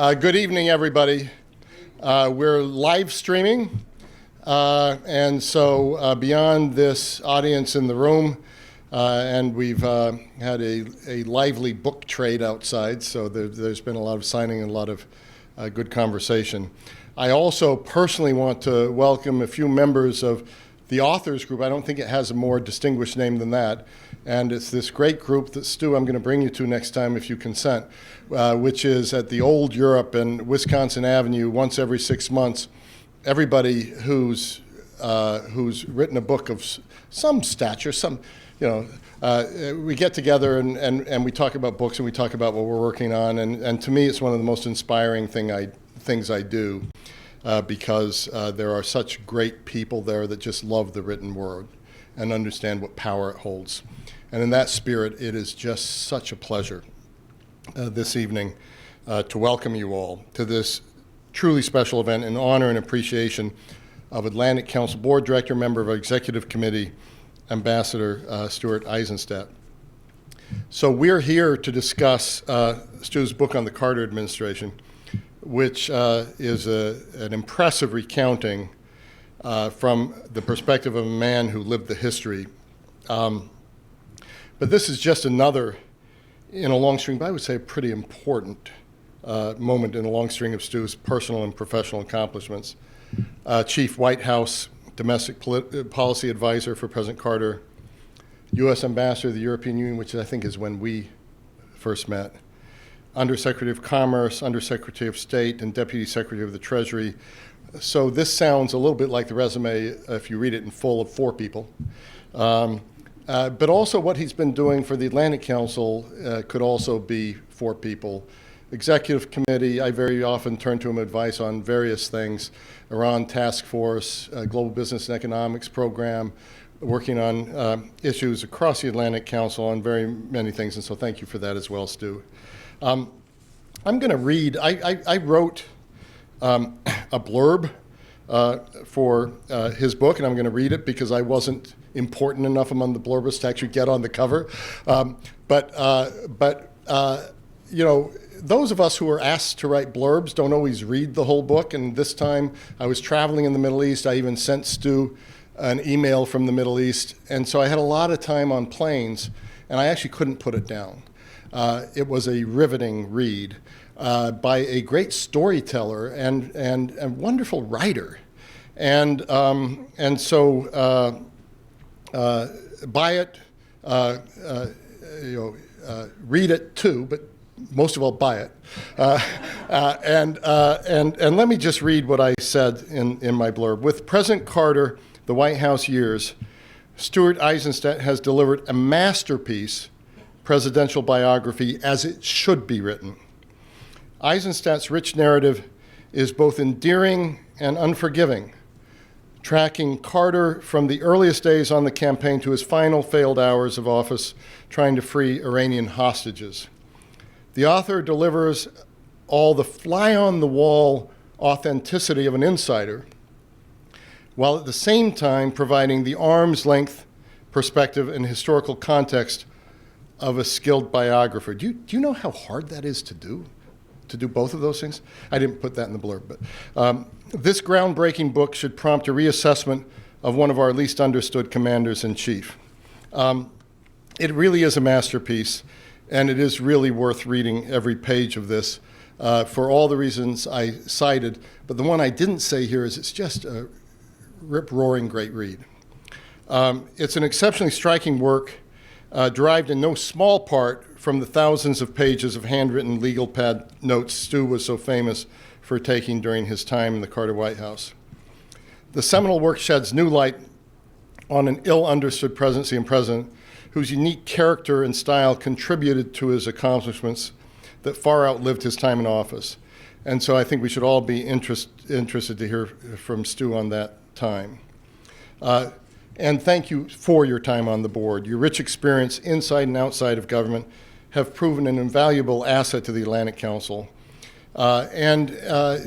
Good evening, everybody. We're live streaming, and so beyond this audience in the room, and we've had a lively book trade outside, so there's been a lot of signing and a lot of good conversation. I also personally want to welcome a few members of the authors group. I don't think it has a more distinguished name than that. And it's this great group that, Stu, I'm going to bring you to next time if you consent, which is at the Old Europe and Wisconsin Avenue once every 6 months. Everybody who's written a book of some stature, we get together and we talk about books and we talk about what we're working on. And to me, it's one of the most inspiring things I do because there are such great people there that just love the written word and understand what power it holds. And in that spirit, it is just such a pleasure this evening to welcome you all to this truly special event in honor and appreciation of Atlantic Council Board Director, member of our Executive Committee, Ambassador Stuart Eizenstat. So we're here to discuss Stu's book on the Carter administration, which is an impressive recounting from the perspective of a man who lived the history. But this is just another in a long string, but I would say a pretty important moment in a long string of Stu's personal and professional accomplishments. Chief White House Domestic Policy Advisor for President Carter, U.S. Ambassador to the European Union, which I think is when we first met, Undersecretary of Commerce, Undersecretary of State, and Deputy Secretary of the Treasury. So this sounds a little bit like the resume, if you read it in full, of 4 people. But also what he's been doing for the Atlantic Council could also be 4 people. Executive Committee, I very often turn to him advice on various things. Iran Task Force, Global Business and Economics Program, working on issues across the Atlantic Council on very many things, and so thank you for that as well, Stu. I'm going to read, I wrote a blurb for his book, and I'm going to read it because I wasn't important enough among the blurbists to actually get on the cover. But those of us who are asked to write blurbs don't always read the whole book, and this time I was traveling in the Middle East. I even sent Stu an email from the Middle East, and so I had a lot of time on planes, and I actually couldn't put it down. It was a riveting read by a great storyteller and a wonderful writer, and so buy it, read it too, but most of all buy it, and let me just read what I said in my blurb. With President Carter, the White House years, Stuart Eizenstat has delivered a masterpiece presidential biography as it should be written. Eisenstat's rich narrative is both endearing and unforgiving, tracking Carter from the earliest days on the campaign to his final failed hours of office trying to free Iranian hostages. The author delivers all the fly-on-the-wall authenticity of an insider, while at the same time providing the arm's-length perspective and historical context of a skilled biographer. Do you know how hard that is to do both of those things? I didn't put that in the blurb, but this groundbreaking book should prompt a reassessment of one of our least understood commanders-in-chief. It really is a masterpiece, and it is really worth reading every page of this for all the reasons I cited, but the one I didn't say here is it's just a rip-roaring great read. It's an exceptionally striking work derived in no small part from the thousands of pages of handwritten legal pad notes Stu was so famous for taking during his time in the Carter White House. The seminal work sheds new light on an ill-understood presidency and president whose unique character and style contributed to his accomplishments that far outlived his time in office. And so I think we should all be interested to hear from Stu on that time. And thank you for your time on the board. Your rich experience inside and outside of government have proven an invaluable asset to the Atlantic Council.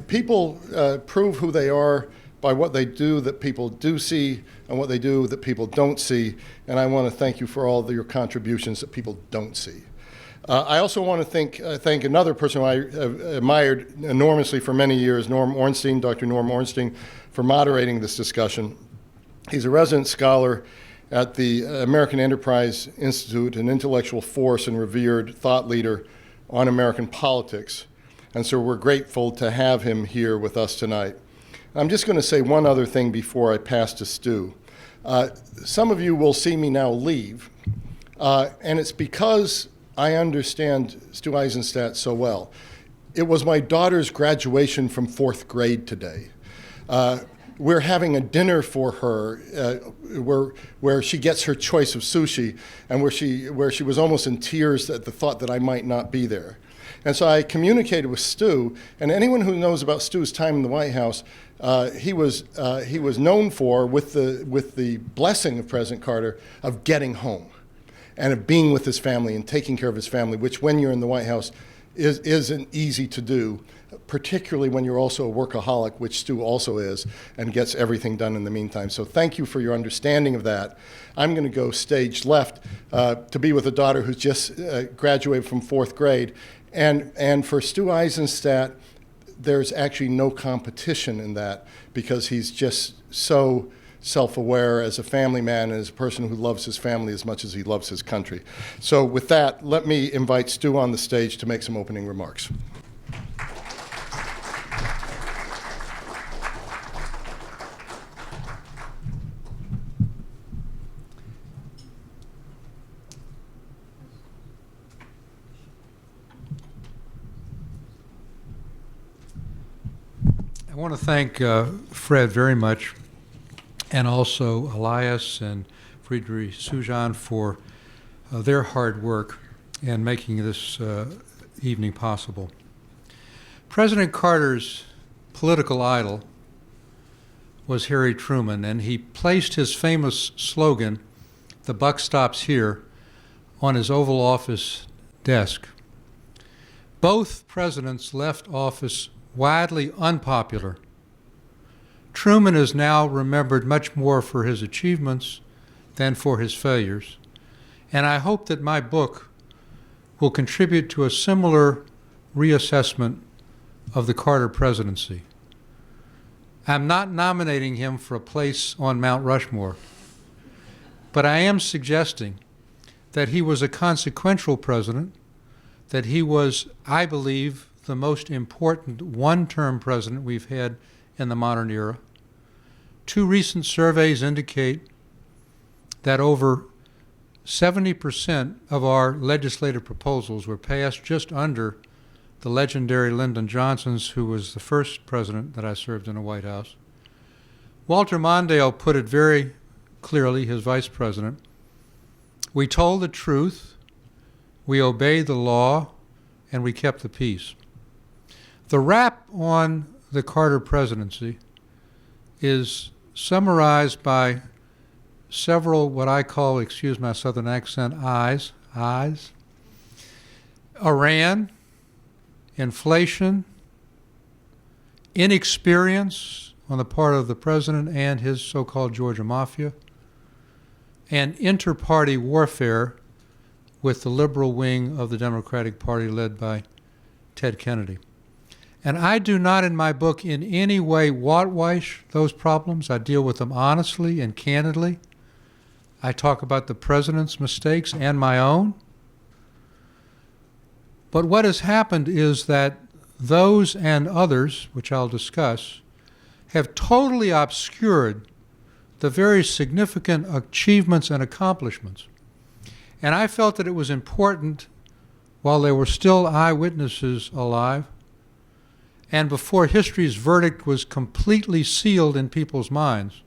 People prove who they are by what they do that people do see and what they do that people don't see. And I want to thank you for all of your contributions that people don't see. I also want to thank another person who I admired enormously for many years, Dr. Norm Ornstein, for moderating this discussion. He's a resident scholar at the American Enterprise Institute, an intellectual force and revered thought leader on American politics. And so we're grateful to have him here with us tonight. I'm just going to say one other thing before I pass to Stu. Some of you will see me now leave, and it's because I understand Stu Eizenstat so well. It was my daughter's graduation from 4th grade today. We're having a dinner for her where she gets her choice of sushi, and where she was almost in tears at the thought that I might not be there. And so I communicated with Stu, and anyone who knows about Stu's time in the White House, he was known for, with the blessing of President Carter, of getting home and of being with his family and taking care of his family, which when you're in the White House isn't easy to do, particularly when you're also a workaholic, which Stu also is, and gets everything done in the meantime. So thank you for your understanding of that. I'm going to go stage left to be with a daughter who's just graduated from 4th grade. And for Stu Eizenstat, there's actually no competition in that, because he's just so self-aware as a family man and as a person who loves his family as much as he loves his country. So with that, let me invite Stu on the stage to make some opening remarks. I want to thank Fred very much, and also Elias and Friedrich Sujan for their hard work in making this evening possible. President Carter's political idol was Harry Truman, and he placed his famous slogan, "The buck stops here," on his Oval Office desk. Both presidents left office widely unpopular. Truman is now remembered much more for his achievements than for his failures, and I hope that my book will contribute to a similar reassessment of the Carter presidency. I'm not nominating him for a place on Mount Rushmore, but I am suggesting that he was a consequential president, that he was, I believe, the most important one-term president we've had in the modern era. 2 recent surveys indicate that over 70% of our legislative proposals were passed just under the legendary Lyndon Johnson's, who was the first president that I served in the White House. Walter Mondale put it very clearly, his vice president: "We told the truth, we obeyed the law, and we kept the peace." The rap on the Carter presidency is summarized by several, what I call, excuse my southern accent, eyes. Iran, inflation, inexperience on the part of the president and his so-called Georgia Mafia, and inter-party warfare with the liberal wing of the Democratic Party led by Ted Kennedy. And I do not in my book in any way whitewash those problems. I deal with them honestly and candidly. I talk about the president's mistakes and my own. But what has happened is that those and others, which I'll discuss, have totally obscured the very significant achievements and accomplishments. And I felt that it was important, while there were still eyewitnesses alive, and before history's verdict was completely sealed in people's minds,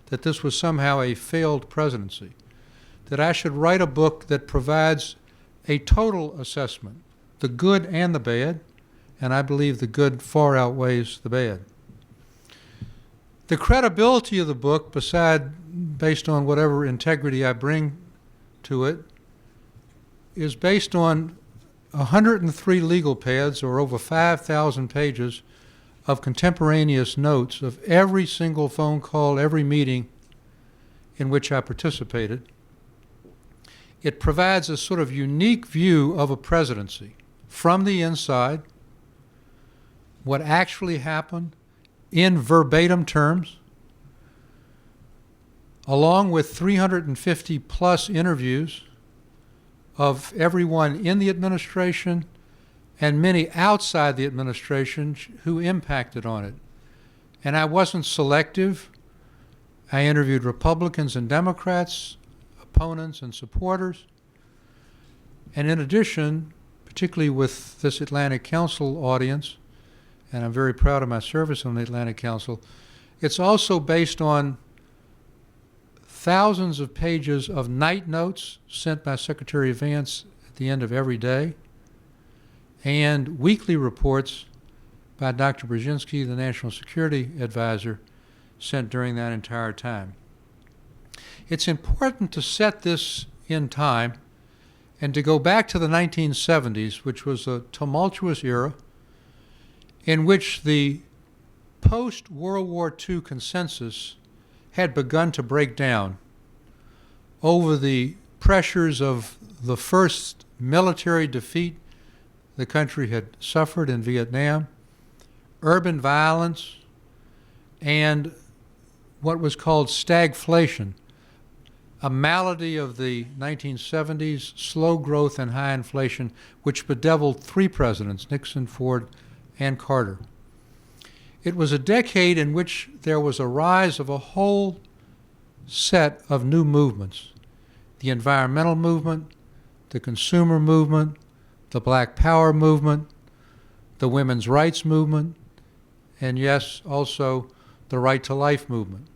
that this was somehow a failed presidency, that I should write a book that provides a total assessment, the good and the bad, and I believe the good far outweighs the bad. The credibility of the book, based on whatever integrity I bring to it, is based on 103 legal pads, or over 5,000 pages of contemporaneous notes of every single phone call, every meeting in which I participated. It provides a sort of unique view of a presidency from the inside, what actually happened in verbatim terms, along with 350 plus interviews of everyone in the administration and many outside the administration who impacted on it. And I wasn't selective. I interviewed Republicans and Democrats, opponents and supporters. And in addition, particularly with this Atlantic Council audience, and I'm very proud of my service on the Atlantic Council, it's also based on thousands of pages of night notes sent by Secretary Vance at the end of every day, and weekly reports by Dr. Brzezinski, the National Security Advisor, sent during that entire time. It's important to set this in time and to go back to the 1970s, which was a tumultuous era in which the post-World War II consensus had begun to break down over the pressures of the first military defeat the country had suffered in Vietnam, urban violence, and what was called stagflation, a malady of the 1970s, slow growth and high inflation, which bedeviled three presidents, Nixon, Ford, and Carter. It was a decade in which there was a rise of a whole set of new movements: the environmental movement, the consumer movement, the Black Power movement, the women's rights movement, and yes, also the Right to Life movement.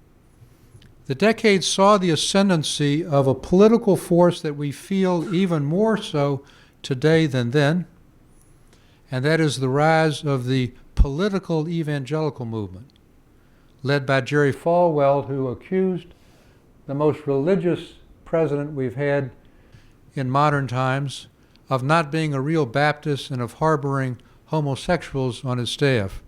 The decade saw the ascendancy of a political force that we feel even more so today than then, and that is the rise of the political evangelical movement, led by Jerry Falwell, who accused the most religious president we've had in modern times of not being a real Baptist and of harboring homosexuals on his staff.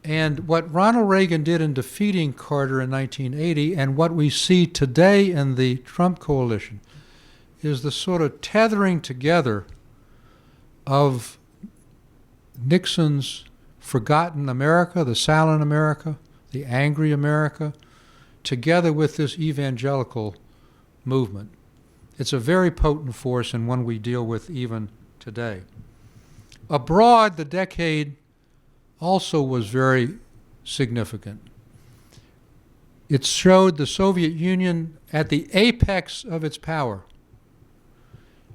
And what Ronald Reagan did in defeating Carter in 1980 and what we see today in the Trump coalition is the sort of tethering together of Nixon's forgotten America, the silent America, the angry America, together with this evangelical movement. It's a very potent force and one we deal with even today. Abroad, the decade also was very significant. It showed the Soviet Union at the apex of its power,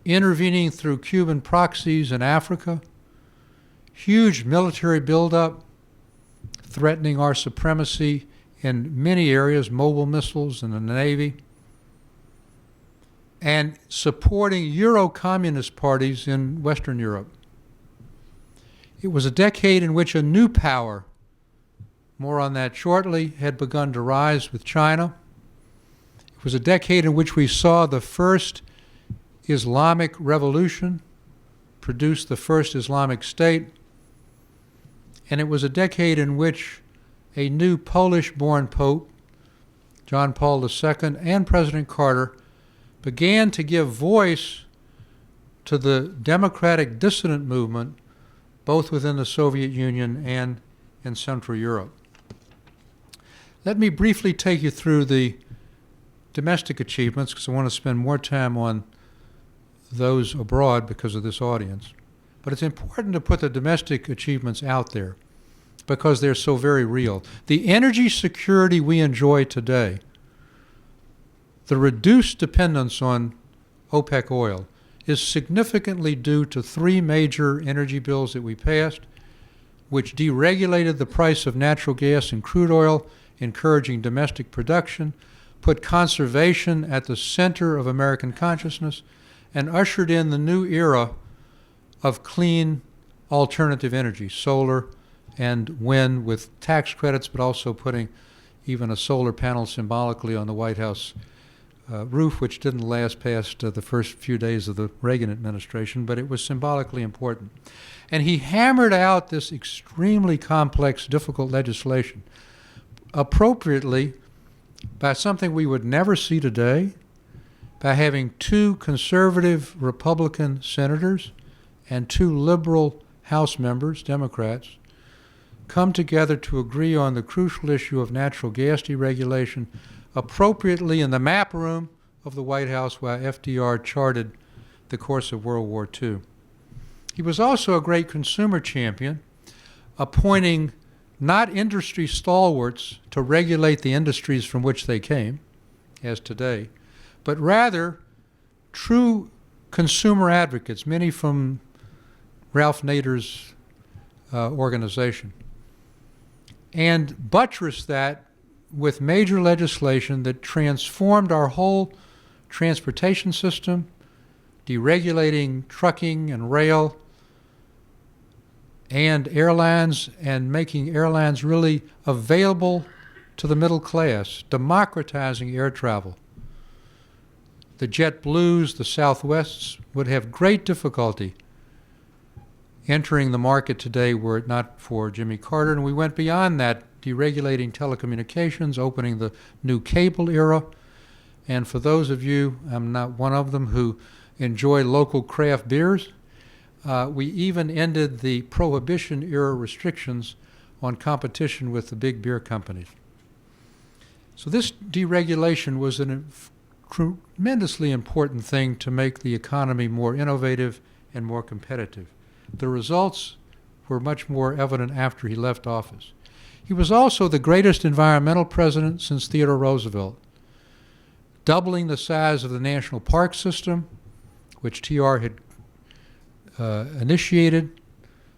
intervening through Cuban proxies in Africa, huge military buildup, threatening our supremacy in many areas, mobile missiles and the Navy, and supporting Euro-communist parties in Western Europe. It was a decade in which a new power, more on that shortly, had begun to rise with China. It was a decade in which we saw the first Islamic revolution produce the first Islamic State. And it was a decade in which a new Polish-born Pope, John Paul II, and President Carter began to give voice to the democratic dissident movement both within the Soviet Union and in Central Europe. Let me briefly take you through the domestic achievements, because I want to spend more time on those abroad because of this audience. But it's important to put the domestic achievements out there because they're so very real. The energy security we enjoy today, the reduced dependence on OPEC oil, is significantly due to three major energy bills that we passed, which deregulated the price of natural gas and crude oil, encouraging domestic production, put conservation at the center of American consciousness, and ushered in the new era of clean alternative energy, solar and wind, with tax credits, but also putting even a solar panel symbolically on the White House roof, which didn't last past the first few days of the Reagan administration, but it was symbolically important. And he hammered out this extremely complex, difficult legislation, appropriately by something we would never see today, by having 2 conservative Republican senators and 2 liberal House members, Democrats, come together to agree on the crucial issue of natural gas deregulation appropriately in the map room of the White House while FDR charted the course of World War II. He was also a great consumer champion, appointing not industry stalwarts to regulate the industries from which they came, as today, but rather true consumer advocates, many from Ralph Nader's organization, and buttressed that with major legislation that transformed our whole transportation system, deregulating trucking and rail and airlines, and making airlines really available to the middle class, democratizing air travel. The JetBlues, the Southwests would have great difficulty entering the market today were it not for Jimmy Carter, and we went beyond that, deregulating telecommunications, opening the new cable era. And for those of you, I'm not one of them, who enjoy local craft beers, we even ended the Prohibition-era restrictions on competition with the big beer companies. So this deregulation was a tremendously important thing to make the economy more innovative and more competitive. The results were much more evident after he left office. He was also the greatest environmental president since Theodore Roosevelt, doubling the size of the national park system, which TR had initiated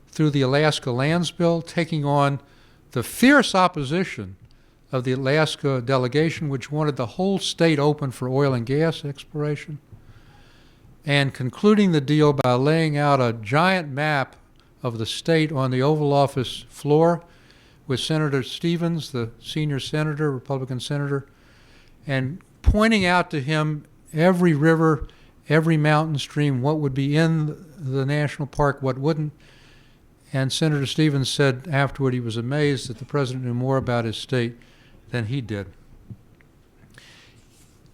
through the Alaska Lands Bill, taking on the fierce opposition of the Alaska delegation, which wanted the whole state open for oil and gas exploration, and concluding the deal by laying out a giant map of the state on the Oval Office floor with Senator Stevens, the senior senator, Republican senator, and pointing out to him every river, every mountain stream, what would be in the national park, what wouldn't. And Senator Stevens said afterward he was amazed that the president knew more about his state than he did.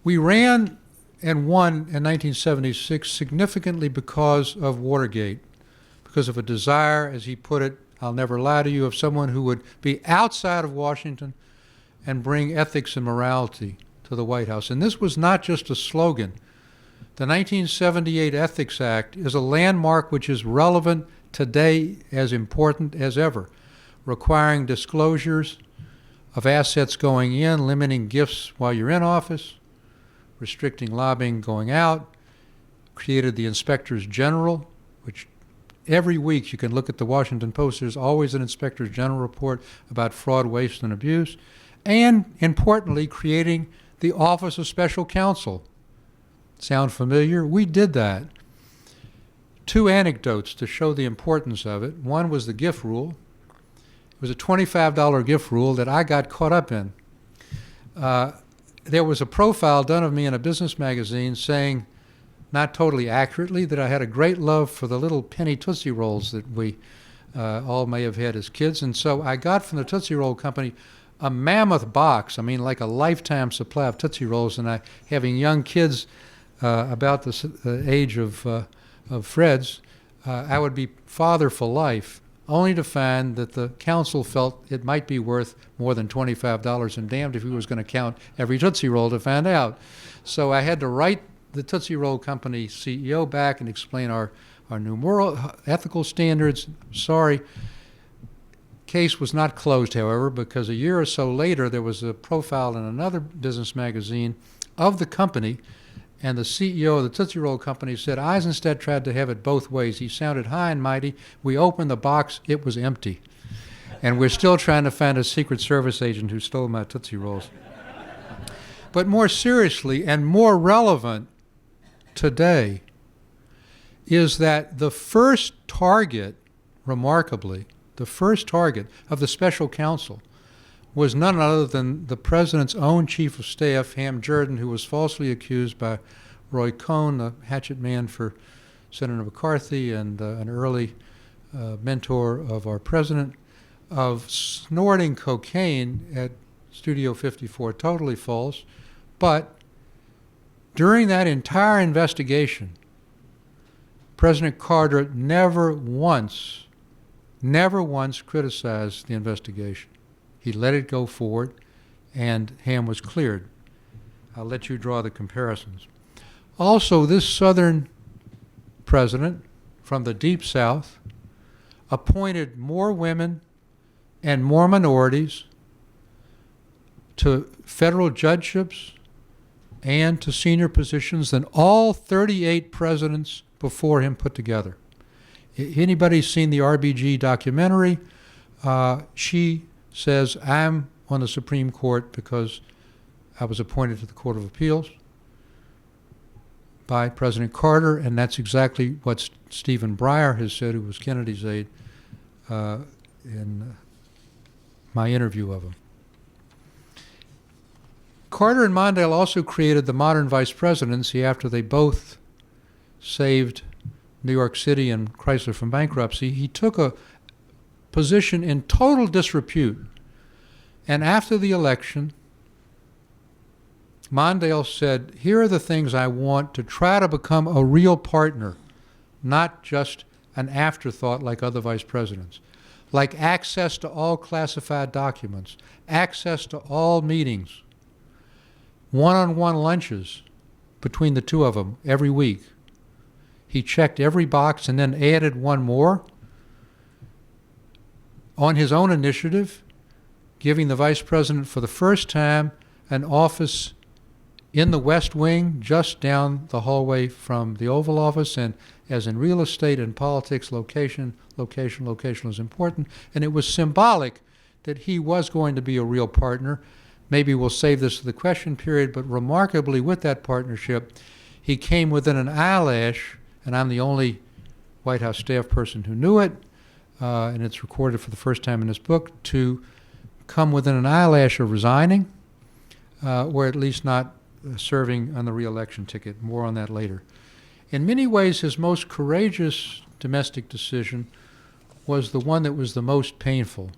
We ran and won in 1976 significantly because of Watergate, because of a desire, as he put it, I'll never lie to you, of someone who would be outside of Washington and bring ethics and morality to the White House. And this was not just a slogan. The 1978 Ethics Act is a landmark which is relevant today, as important as ever, requiring disclosures of assets going in, limiting gifts while you're in office, restricting lobbying going out, created the Inspectors General, which every week you can look at the Washington Post, there's always an Inspectors General report about fraud, waste, and abuse, and importantly, creating the Office of Special Counsel. Sound familiar? We did that. 2 anecdotes to show the importance of it. One was the gift rule. It was a $25 gift rule that I got caught up in. There was a profile done of me in a business magazine saying, not totally accurately, that I had a great love for the little penny Tootsie Rolls that we all may have had as kids. And so I got from the Tootsie Roll Company a mammoth box, I mean like a lifetime supply of Tootsie Rolls. And having young kids about the age of Fred's, I would be father for life, only to find that the council felt it might be worth more than $25, and damned if he was going to count every Tootsie Roll to find out. So I had to write the Tootsie Roll Company CEO back and explain our new moral, ethical standards. Sorry. Case was not closed, however, because a year or so later there was a profile in another business magazine of the company, and the CEO of the Tootsie Roll Company said Eizenstat tried to have it both ways. He sounded high and mighty. We opened the box, it was empty. And we're still trying to find a Secret Service agent who stole my Tootsie Rolls. But more seriously and more relevant today is that the first target, remarkably, the first target of the special counsel was none other than the president's own chief of staff, Ham Jordan, who was falsely accused by Roy Cohn, the hatchet man for Senator McCarthy and an early mentor of our president, of snorting cocaine at Studio 54. Totally false. But During that entire investigation, President Carter never once criticized the investigation. He let it go forward, and Ham was cleared. I'll let you draw the comparisons. Also, this Southern president from the Deep South appointed more women and more minorities to federal judgeships and to senior positions than all 38 presidents before him put together. Anybody seen the RBG documentary? She says, I'm on the Supreme Court because I was appointed to the Court of Appeals by President Carter, and that's exactly what Stephen Breyer has said, who was Kennedy's aide, in my interview of him. Carter and Mondale also created the modern vice presidency after they both saved New York City and Chrysler from bankruptcy. He took a position in total disrepute. And after the election, Mondale said, here are the things I want to try to become a real partner, not just an afterthought like other vice presidents, like access to all classified documents, access to all meetings, one-on-one lunches between the two of them every week. He checked every box and then added one more on his own initiative, giving the vice president for the first time an office in the West Wing, just down the hallway from the Oval Office. And as in real estate and politics, location is important. And it was symbolic that he was going to be a real partner. Maybe we'll save this for the question period, but remarkably with that partnership, he came within an eyelash, and I'm the only White House staff person who knew it, and it's recorded for the first time in this book, to come within an eyelash of resigning, or at least not serving on the re-election ticket. More on that later. In many ways, his most courageous domestic decision was the one that was the most painful.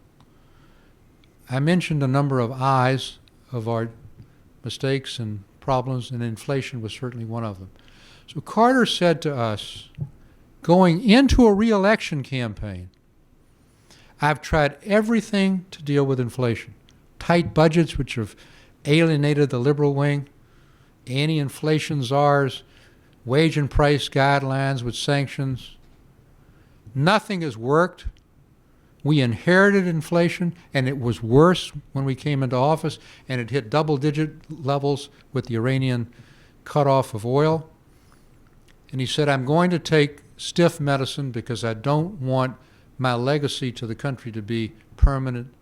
I mentioned a number of I's of our mistakes and problems, and inflation was certainly one of them. So Carter said to us, going into a re-election campaign, I've tried everything to deal with inflation. Tight budgets, which have alienated the liberal wing, anti-inflation czars, wage and price guidelines with sanctions. Nothing has worked. We inherited inflation, and it was worse when we came into office, and it hit double-digit levels with the Iranian cutoff of oil. And he said, I'm going to take stiff medicine because I don't want my legacy to the country to be permanent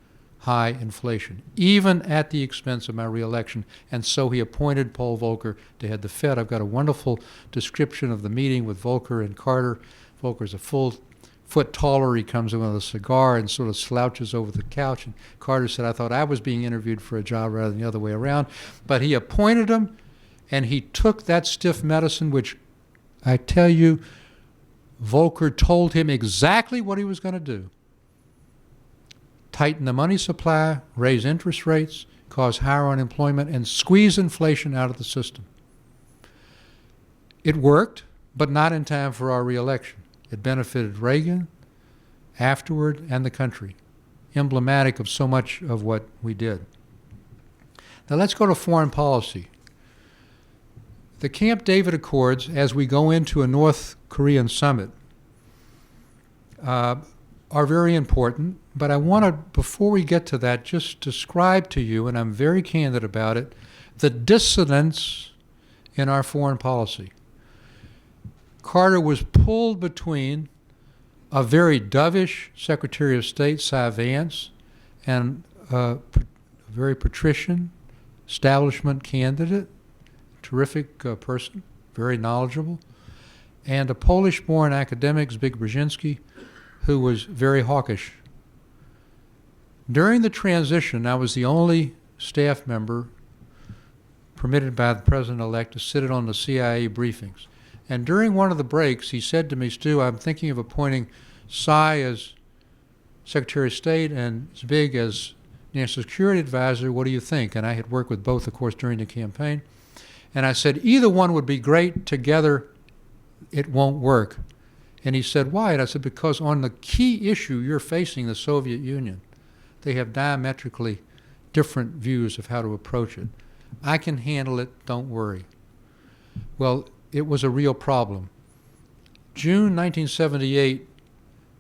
high inflation, even at the expense of my reelection. And so he appointed Paul Volcker to head the Fed. I've got a wonderful description of the meeting with Volcker and Carter. Volcker's a full foot taller. He comes in with a cigar and sort of slouches over the couch. And Carter said, I thought I was being interviewed for a job rather than the other way around. But he appointed him, and he took that stiff medicine, which I tell you, Volcker told him exactly what he was going to do. Tighten the money supply, raise interest rates, cause higher unemployment, and squeeze inflation out of the system. It worked, but not in time for our reelection. It benefited Reagan, afterward, and the country. Emblematic of so much of what we did. Now let's go to foreign policy. The Camp David Accords, as we go into a North Korean summit, are very important, but I want to, before we get to that, just describe to you, and I'm very candid about it, the dissonance in our foreign policy. Carter was pulled between a very dovish Secretary of State, Cy Vance, and a very patrician establishment candidate, terrific person, very knowledgeable, and a Polish-born academic, Zbigniew Brzezinski, who was very hawkish. During the transition, I was the only staff member permitted by the president-elect to sit in on the CIA briefings. And during one of the breaks, he said to me, Stu, I'm thinking of appointing Cy as Secretary of State and Zbig as National Security Advisor. What do you think? And I had worked with both, of course, during the campaign. And I said, either one would be great. Together, it won't work. And he said, why? And I said, because on the key issue you're facing, the Soviet Union, they have diametrically different views of how to approach it. I can handle it, don't worry. Well, it was a real problem. June 1978,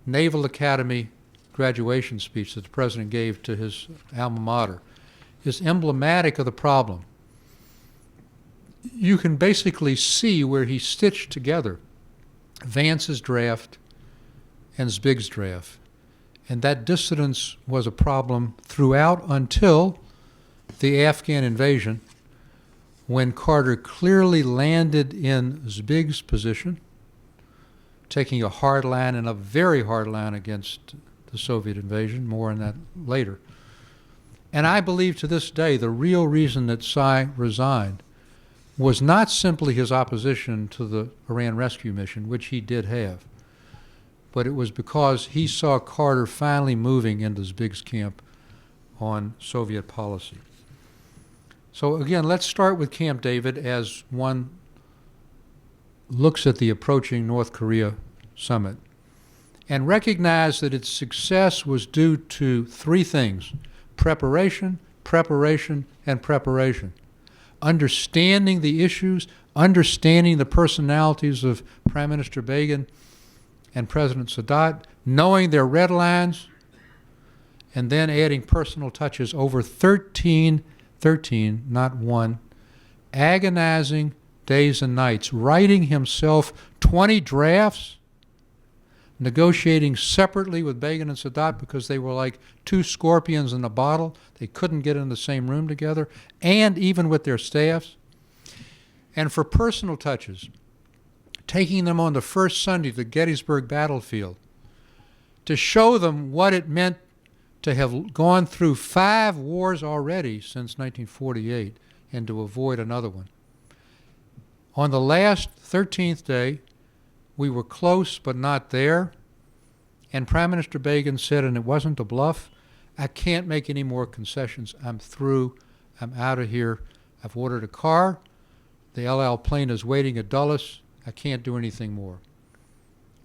Naval Academy graduation speech that the president gave to his alma mater is emblematic of the problem. You can basically see where he stitched together Vance's draft and Zbig's draft. And that dissonance was a problem throughout until the Afghan invasion, when Carter clearly landed in Zbig's position, taking a hard line and a very hard line against the Soviet invasion. More on that later. And I believe to this day the real reason that Sy resigned was not simply his opposition to the Iran rescue mission, which he did have, but it was because he saw Carter finally moving into Zbig's camp on Soviet policy. So again, let's start with Camp David as one looks at the approaching North Korea summit and recognize that its success was due to three things: preparation, preparation, and preparation. Understanding the issues, understanding the personalities of Prime Minister Begin and President Sadat, knowing their red lines, and then adding personal touches over 13, not one, agonizing days and nights, writing himself 20 drafts, negotiating separately with Begin and Sadat because they were like two scorpions in a bottle. They couldn't get in the same room together, and even with their staffs. And for personal touches, taking them on the first Sunday to the Gettysburg battlefield to show them what it meant to have gone through 5 wars already since 1948 and to avoid another one. On the last 13th day, we were close but not there, and Prime Minister Begin said, and it wasn't a bluff, I can't make any more concessions. I'm through. I'm out of here. I've ordered a car. The El Al plane is waiting at Dulles. I can't do anything more.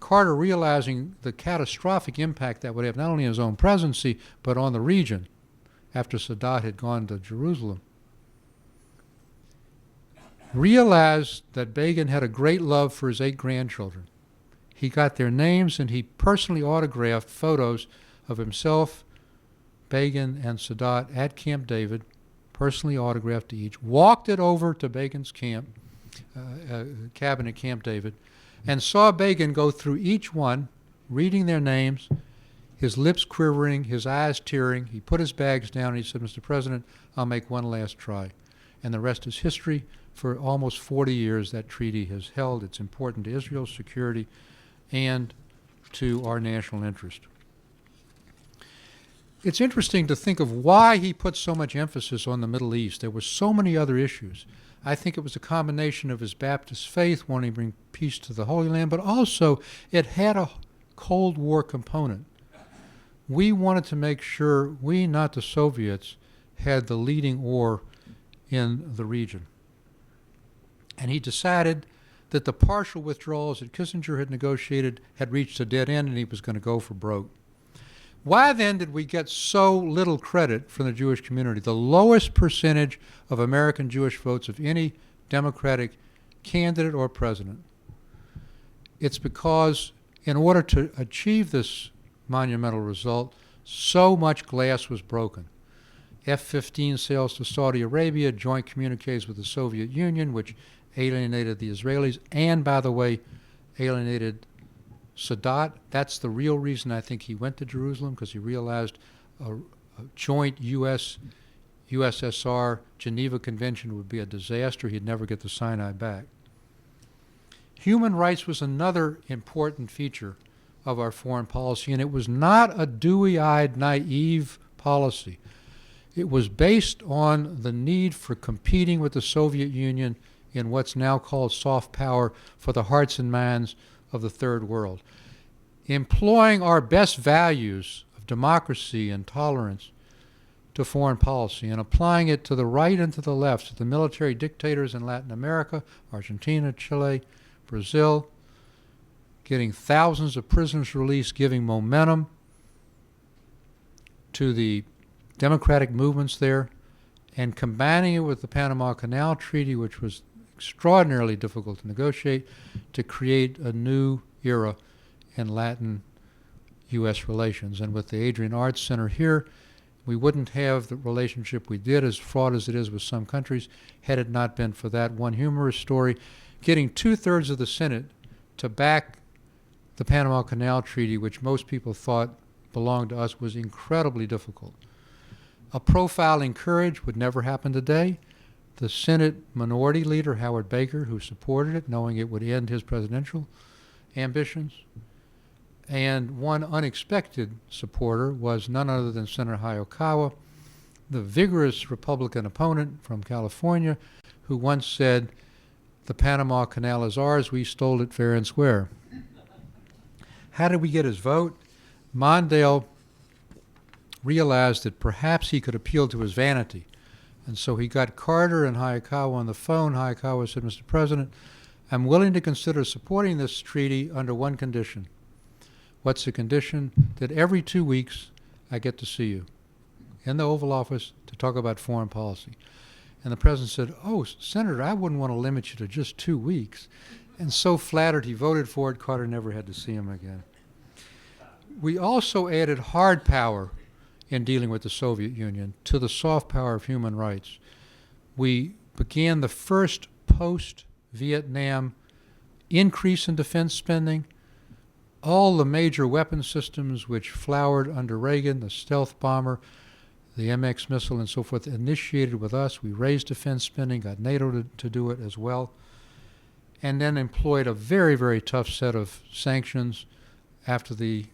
Carter, realizing the catastrophic impact that would have not only on his own presidency, but on the region after Sadat had gone to Jerusalem, realized that Begin had a great love for his 8 grandchildren. He got their names and he personally autographed photos of himself, Begin, and Sadat at Camp David, personally autographed to each, walked it over to Begin's cabin at Camp David, and saw Begin go through each one, reading their names, his lips quivering, his eyes tearing. He put his bags down and he said, Mr. President, I'll make one last try. And the rest is history. For almost 40 years, that treaty has held. It's important to Israel's security and to our national interest. It's interesting to think of why he put so much emphasis on the Middle East. There were so many other issues. I think it was a combination of his Baptist faith, wanting to bring peace to the Holy Land, but also it had a Cold War component. We wanted to make sure we, not the Soviets, had the leading oar in the region. And he decided that the partial withdrawals that Kissinger had negotiated had reached a dead end and he was going to go for broke. Why then did we get so little credit from the Jewish community? The lowest percentage of American Jewish votes of any Democratic candidate or president. It's because in order to achieve this monumental result, so much glass was broken. F-15 sales to Saudi Arabia, joint communiques with the Soviet Union, which alienated the Israelis, and, by the way, alienated Sadat. That's the real reason I think he went to Jerusalem, because he realized a joint USSR Geneva Convention would be a disaster. He'd never get the Sinai back. Human rights was another important feature of our foreign policy, and it was not a dewy-eyed, naive policy. It was based on the need for competing with the Soviet Union in what's now called soft power for the hearts and minds of the Third World. Employing our best values of democracy and tolerance to foreign policy and applying it to the right and to the left, to the military dictators in Latin America, Argentina, Chile, Brazil, getting thousands of prisoners released, giving momentum to the democratic movements there, and combining it with the Panama Canal Treaty, which was extraordinarily difficult to negotiate, to create a new era in Latin U.S. relations. And with the Adrian Arts Center here, we wouldn't have the relationship we did, as fraught as it is with some countries, had it not been for that one humorous story. Getting 2/3 of the Senate to back the Panama Canal Treaty, which most people thought belonged to us, was incredibly difficult. A profiling courage would never happen today. The Senate Minority Leader, Howard Baker, who supported it, knowing it would end his presidential ambitions. And one unexpected supporter was none other than Senator Hayakawa, the vigorous Republican opponent from California, who once said, "The Panama Canal is ours, we stole it fair and square." How did we get his vote? Mondale realized that perhaps he could appeal to his vanity. And so he got Carter and Hayakawa on the phone. Hayakawa said, "Mr. President, I'm willing to consider supporting this treaty under one condition." "What's the condition?" "That every 2 weeks I get to see you in the Oval Office to talk about foreign policy." And the president said, "Oh, Senator, I wouldn't want to limit you to just 2 weeks." And so flattered, he voted for it. Carter never had to see him again. We also added hard power in dealing with the Soviet Union to the soft power of human rights. We began the first post-Vietnam increase in defense spending. All the major weapon systems which flowered under Reagan, the stealth bomber, the MX missile, and so forth, initiated with us. We raised defense spending, got NATO to do it as well, and then employed a very, very tough set of sanctions after the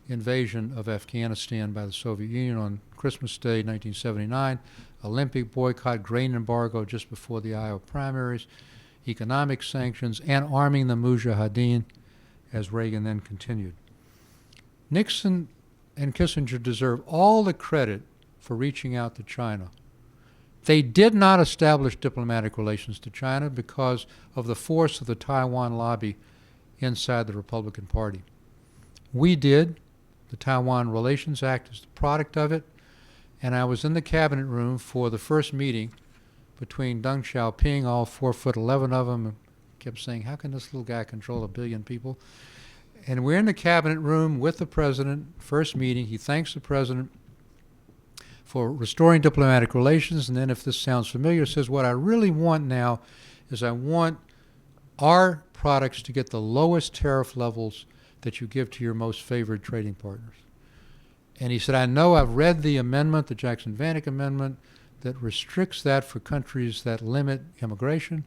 invasion of Afghanistan by the Soviet Union on Christmas Day, 1979, Olympic boycott, grain embargo just before the Iowa primaries, economic sanctions, and arming the Mujahideen, as Reagan then continued. Nixon and Kissinger deserve all the credit for reaching out to China. They did not establish diplomatic relations to China because of the force of the Taiwan lobby inside the Republican Party. We did. The Taiwan Relations Act is the product of it, and I was in the cabinet room for the first meeting between Deng Xiaoping, all 4'11" of them, kept saying, "How can this little guy control 1 billion people?" And we're in the cabinet room with the president, first meeting. He thanks the president for restoring diplomatic relations, and then, if this sounds familiar, says, "What I really want now is I want our products to get the lowest tariff levels that you give to your most favored trading partners." And he said, "I know I've read the amendment, the Jackson-Vanik Amendment, that restricts that for countries that limit immigration.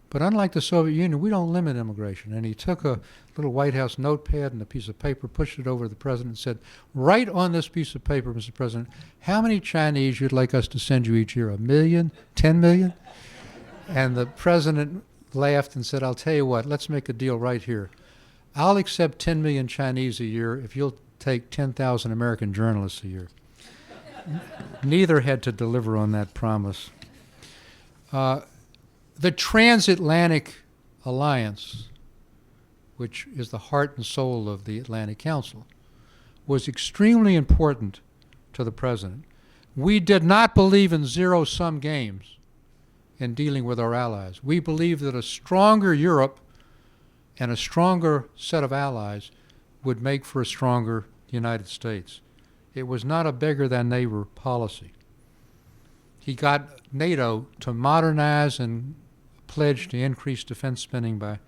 But unlike the Soviet Union, we don't limit immigration." And he took a little White House notepad and a piece of paper, pushed it over to the president, and said, "Write on this piece of paper, Mr. President, how many Chinese you'd like us to send you each year, 1 million, 10 million? And the president laughed and said, "I'll tell you what, let's make a deal right here. I'll accept 10 million Chinese a year if you'll take 10,000 American journalists a year." Neither had to deliver on that promise. The transatlantic alliance, which is the heart and soul of the Atlantic Council, was extremely important to the president. We did not believe in zero-sum games in dealing with our allies. We believed that a stronger Europe and a stronger set of allies would make for a stronger United States. It was not a beggar-than-neighbor policy. He got NATO to modernize and pledge to increase defense spending by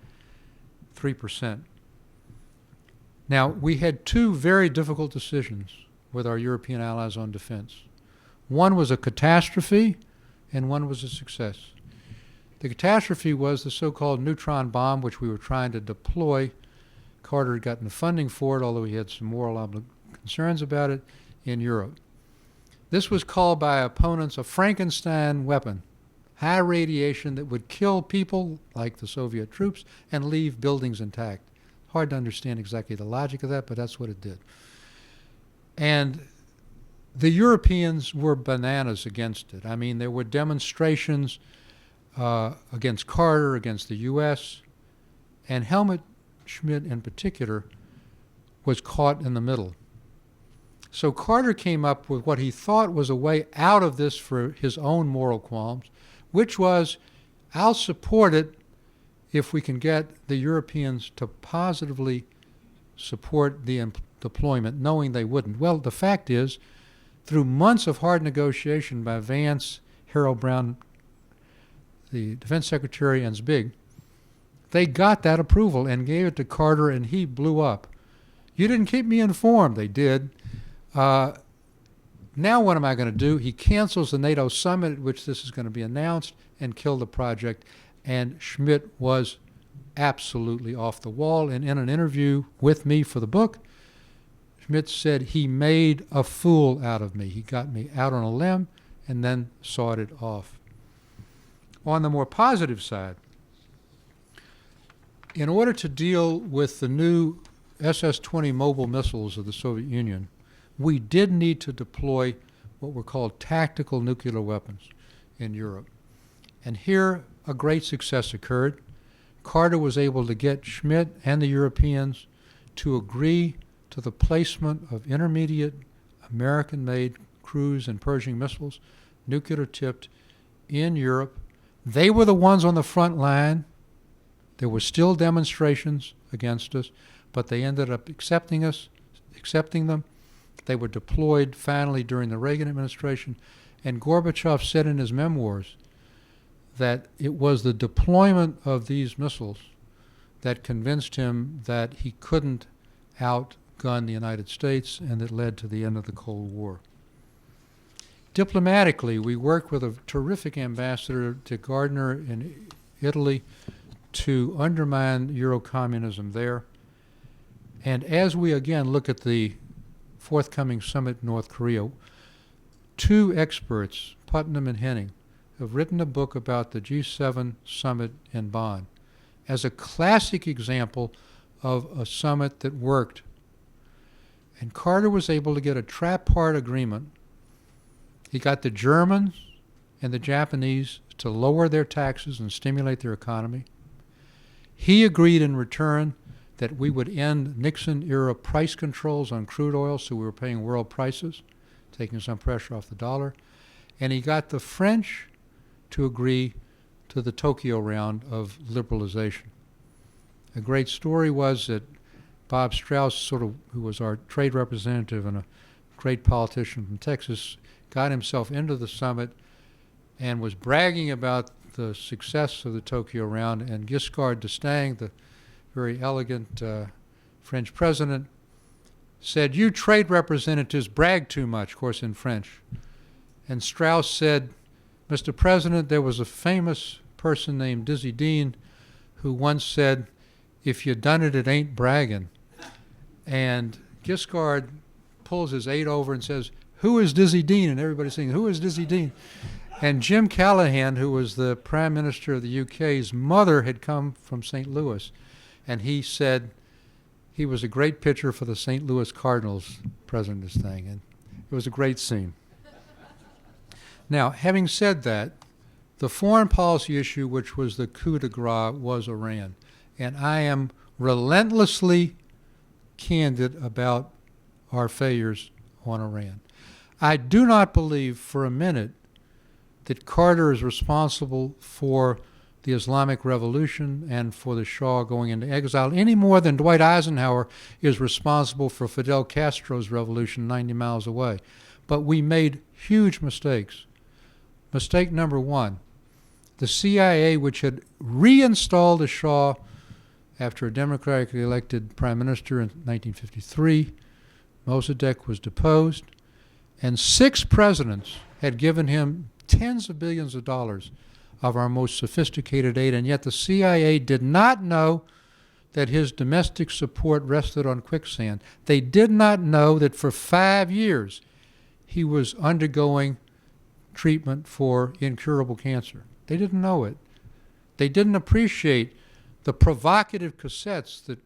3%. Now, we had two very difficult decisions with our European allies on defense. One was a catastrophe, and one was a success. The catastrophe was the so-called neutron bomb, which we were trying to deploy. Carter had gotten the funding for it, although he had some moral concerns about it, in Europe. This was called by opponents a Frankenstein weapon, high radiation that would kill people like the Soviet troops and leave buildings intact. Hard to understand exactly the logic of that, but that's what it did. And The Europeans were bananas against it. I mean, there were demonstrations against Carter, against the U.S., and Helmut Schmidt in particular was caught in the middle. So Carter came up with what he thought was a way out of this for his own moral qualms, which was, I'll support it if we can get the Europeans to positively support the deployment, knowing they wouldn't. Well, the fact is, through months of hard negotiation by Vance, Harold Brown, the Defense Secretary, and Zbig, they got that approval and gave it to Carter, and he blew up. You didn't keep me informed. They did. Now what am I going to do? He cancels the NATO summit at which this is going to be announced and kill the project. And Schmidt was absolutely off the wall. And in an interview with me for the book, Schmidt said he made a fool out of me. He got me out on a limb and then sawed it off. On the more positive side, in order to deal with the new SS-20 mobile missiles of the Soviet Union, we did need to deploy what were called tactical nuclear weapons in Europe. And here a great success occurred. Carter was able to get Schmidt and the Europeans to agree to the placement of intermediate American-made cruise and Pershing missiles, nuclear-tipped, in Europe. They were the ones on the front line. There were still demonstrations against us, but they ended up accepting them. They were deployed finally during the Reagan administration, and Gorbachev said in his memoirs that it was the deployment of these missiles that convinced him that he couldn't outgun the United States, and that led to the end of the Cold War. Diplomatically, we worked with a terrific ambassador to Gardner in Italy to undermine Eurocommunism there. And as we again look at the forthcoming summit in North Korea, two experts, Putnam and Henning, have written a book about the G7 summit in Bonn as a classic example of a summit that worked. And Carter was able to get a tripartite agreement. He got the Germans and the Japanese to lower their taxes and stimulate their economy. He agreed in return that we would end Nixon-era price controls on crude oil, so we were paying world prices, taking some pressure off the dollar. And he got the French to agree to the Tokyo round of liberalization. A great story was that Bob Strauss, who was our trade representative and a great politician from Texas, got himself into the summit and was bragging about the success of the Tokyo round, and Giscard d'Estaing, the very elegant French president, said, "You trade representatives brag too much," of course in French. And Strauss said, "Mr. President, there was a famous person named Dizzy Dean who once said, 'If you done it, it ain't bragging.'" And Giscard pulls his aide over and says, "Who is Dizzy Dean?" And everybody's saying, "Who is Dizzy Dean?" And Jim Callahan, who was the Prime Minister of the UK's mother, had come from St. Louis. And he said he was a great pitcher for the St. Louis Cardinals, President d'Estaing. And it was a great scene. Now, having said that, the foreign policy issue, which was the coup de grace, was Iran. And I am relentlessly candid about our failures on Iran. I do not believe for a minute that Carter is responsible for the Islamic Revolution and for the Shah going into exile any more than Dwight Eisenhower is responsible for Fidel Castro's revolution 90 miles away. But we made huge mistakes. Mistake number one, the CIA, which had reinstalled the Shah after a democratically elected prime minister in 1953, Mossadegh was deposed, and 6 presidents had given him tens of billions of dollars of our most sophisticated aid, and yet the CIA did not know that his domestic support rested on quicksand. They did not know that for 5 years he was undergoing treatment for incurable cancer. They didn't know it. They didn't appreciate the provocative cassettes that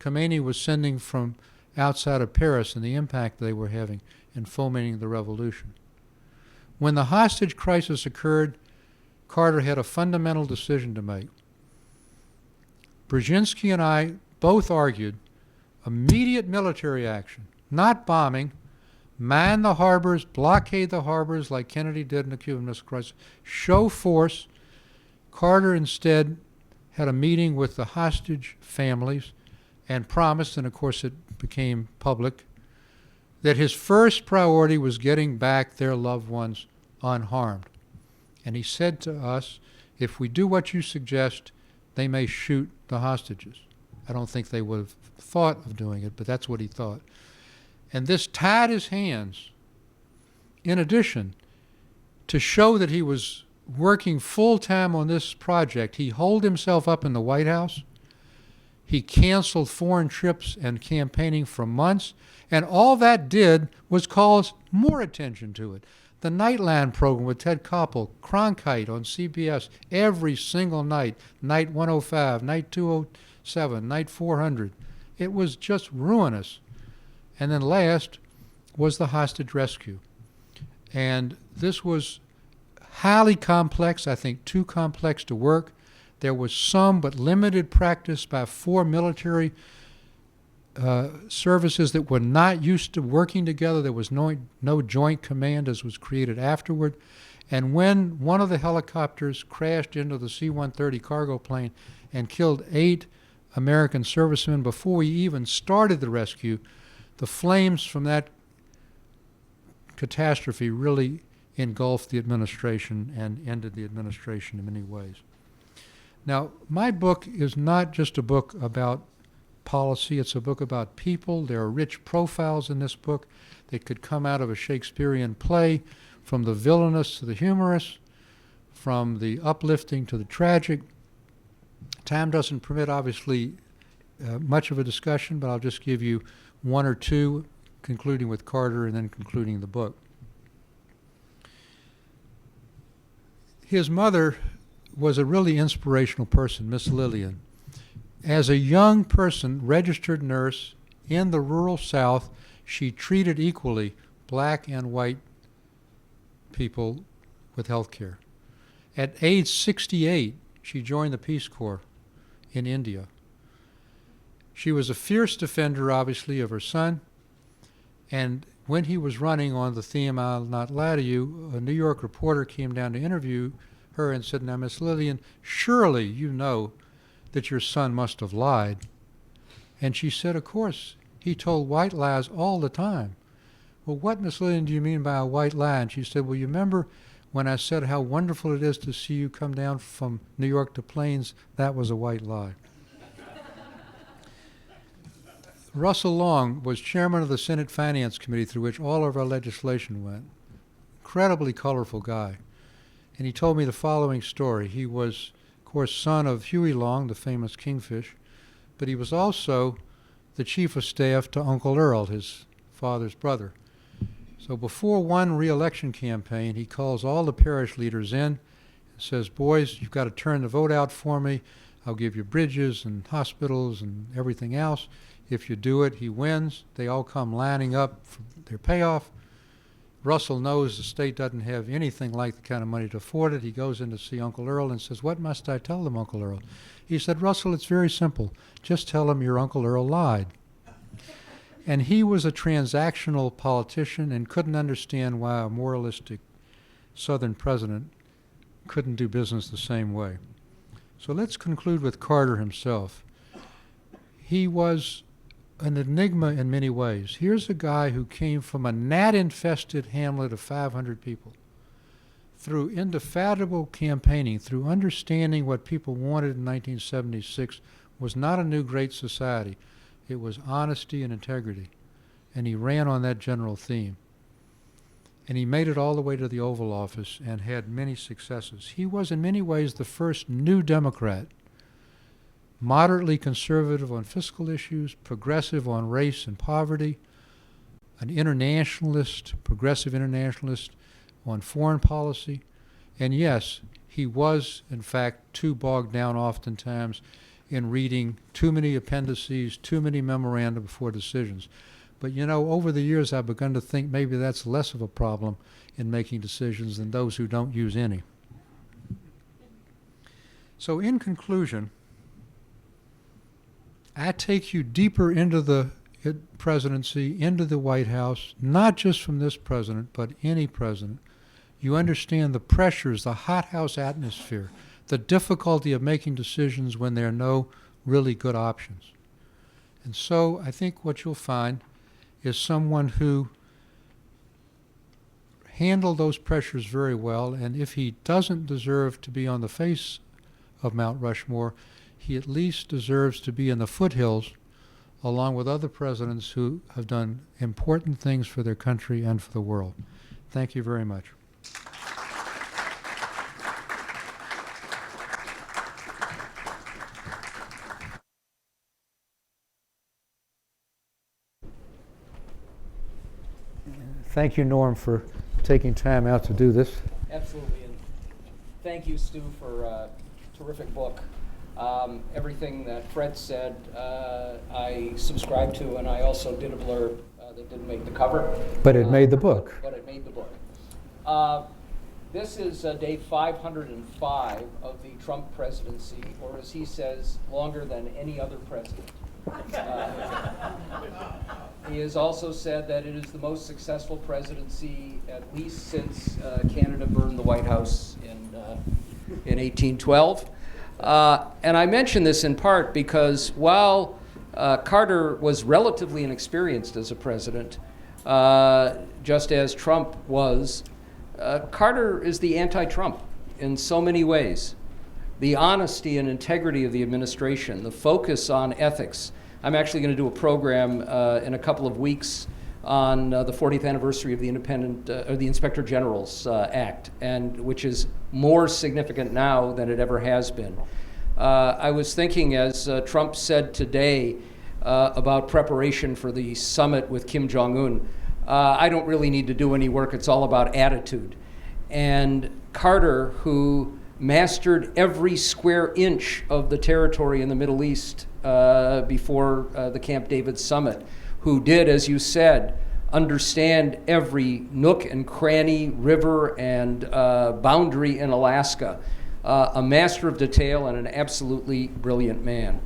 Khomeini was sending from outside of Paris and the impact they were having in fomenting the revolution. When the hostage crisis occurred, Carter had a fundamental decision to make. Brzezinski and I both argued immediate military action, not bombing, man the harbors, blockade the harbors like Kennedy did in the Cuban Missile Crisis, show force. Carter instead had a meeting with the hostage families and promised, and of course it became public, that his first priority was getting back their loved ones unharmed. And he said to us, if we do what you suggest, they may shoot the hostages. I don't think they would have thought of doing it, but that's what he thought. And this tied his hands, in addition, to show that he was working full-time on this project. He holed himself up in the White House. He canceled foreign trips and campaigning for months, and all that did was cause more attention to it. The Nightline program with Ted Koppel, Cronkite on CBS every single night, night 105, night 207, night 400. It was just ruinous. And then last was the hostage rescue. And this was highly complex, I think too complex to work. There was some but limited practice by 4 military services that were not used to working together. There was no joint command as was created afterward. And when one of the helicopters crashed into the C-130 cargo plane and killed 8 American servicemen before we even started the rescue, the flames from that catastrophe really engulfed the administration and ended the administration in many ways. Now, my book is not just a book about policy. It's a book about people. There are rich profiles in this book that could come out of a Shakespearean play, from the villainous to the humorous, from the uplifting to the tragic. Time doesn't permit, obviously, much of a discussion, but I'll just give you one or two, concluding with Carter and then concluding the book. His mother was a really inspirational person, Miss Lillian. As a young person, registered nurse in the rural South, she treated equally black and white people with health care. At age 68, she joined the Peace Corps in India. She was a fierce defender, obviously, of her son, and when he was running on the theme, I'll not lie to you, a New York reporter came down to interview her and said, now, Miss Lillian, surely you know that your son must have lied. And she said, of course, he told white lies all the time. Well, what, Miss Lillian, do you mean by a white lie? And she said, well, you remember when I said how wonderful it is to see you come down from New York to Plains? That was a white lie. Russell Long was chairman of the Senate Finance Committee, through which all of our legislation went. Incredibly colorful guy. And he told me the following story. He was, of course, son of Huey Long, the famous kingfish, but he was also the chief of staff to Uncle Earl, his father's brother. So before one re-election campaign, he calls all the parish leaders in and says, boys, you've got to turn the vote out for me. I'll give you bridges and hospitals and everything else. If you do it, he wins. They all come lining up for their payoff. Russell knows the state doesn't have anything like the kind of money to afford it. He goes in to see Uncle Earl and says, what must I tell them, Uncle Earl? He said, Russell, it's very simple. Just tell them your Uncle Earl lied. And he was a transactional politician and couldn't understand why a moralistic Southern president couldn't do business the same way. So let's conclude with Carter himself. He was an enigma in many ways. Here's a guy who came from a gnat-infested hamlet of 500 people. Through indefatigable campaigning, through understanding what people wanted in 1976, was not a new great society. It was honesty and integrity. And he ran on that general theme. And he made it all the way to the Oval Office and had many successes. He was in many ways the first new Democrat, moderately conservative on fiscal issues, progressive on race and poverty, an internationalist, progressive internationalist on foreign policy. And yes, he was, in fact, too bogged down oftentimes in reading too many appendices, too many memoranda before decisions. But you know, over the years, I've begun to think maybe that's less of a problem in making decisions than those who don't use any. So in conclusion, I take you deeper into the presidency, into the White House, not just from this president, but any president. You understand the pressures, the hothouse atmosphere, the difficulty of making decisions when there are no really good options. And so I think what you'll find is someone who handled those pressures very well, and if he doesn't deserve to be on the face of Mount Rushmore, he at least deserves to be in the foothills along with other presidents who have done important things for their country and for the world. Thank you very much. Thank you, Norm, for taking time out to do this. Absolutely, and thank you, Stu, for a terrific book. Everything that Fred said, I subscribe to, and I also did a blurb that didn't make the cover. But it made the book. But it made the book. This is day 505 of the Trump presidency, or as he says, longer than any other president. He has also said that it is the most successful presidency, at least since Canada burned the White House in 1812. And I mention this in part because while Carter was relatively inexperienced as a president, just as Trump was, Carter is the anti-Trump in so many ways. The honesty and integrity of the administration, the focus on ethics. I'm actually going to do a program in a couple of weeks on the 40th anniversary of the the Inspector General's Act, and which is more significant now than it ever has been. I was thinking, as Trump said today about preparation for the summit with Kim Jong-un, I don't really need to do any work. It's all about attitude. And Carter, who mastered every square inch of the territory in the Middle East before the Camp David summit, who did, as you said, understand every nook and cranny, river and boundary in Alaska, a master of detail and an absolutely brilliant man.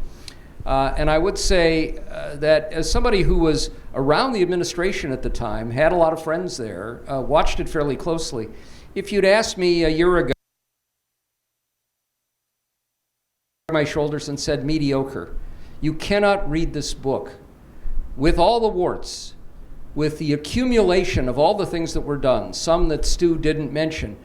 And I would say that as somebody who was around the administration at the time, had a lot of friends there, watched it fairly closely, if you'd asked me a year ago, my shoulders and said, mediocre. You cannot read this book with all the warts, with the accumulation of all the things that were done, some that Stu didn't mention,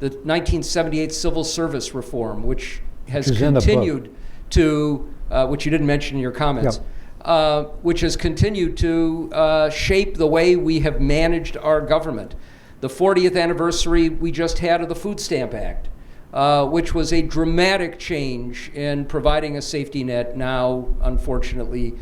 the 1978 civil service reform, which has continued to, which you didn't mention in your comments, which has continued to shape the way we have managed our government. The 40th anniversary we just had of the Food Stamp Act, which was a dramatic change in providing a safety net, now unfortunately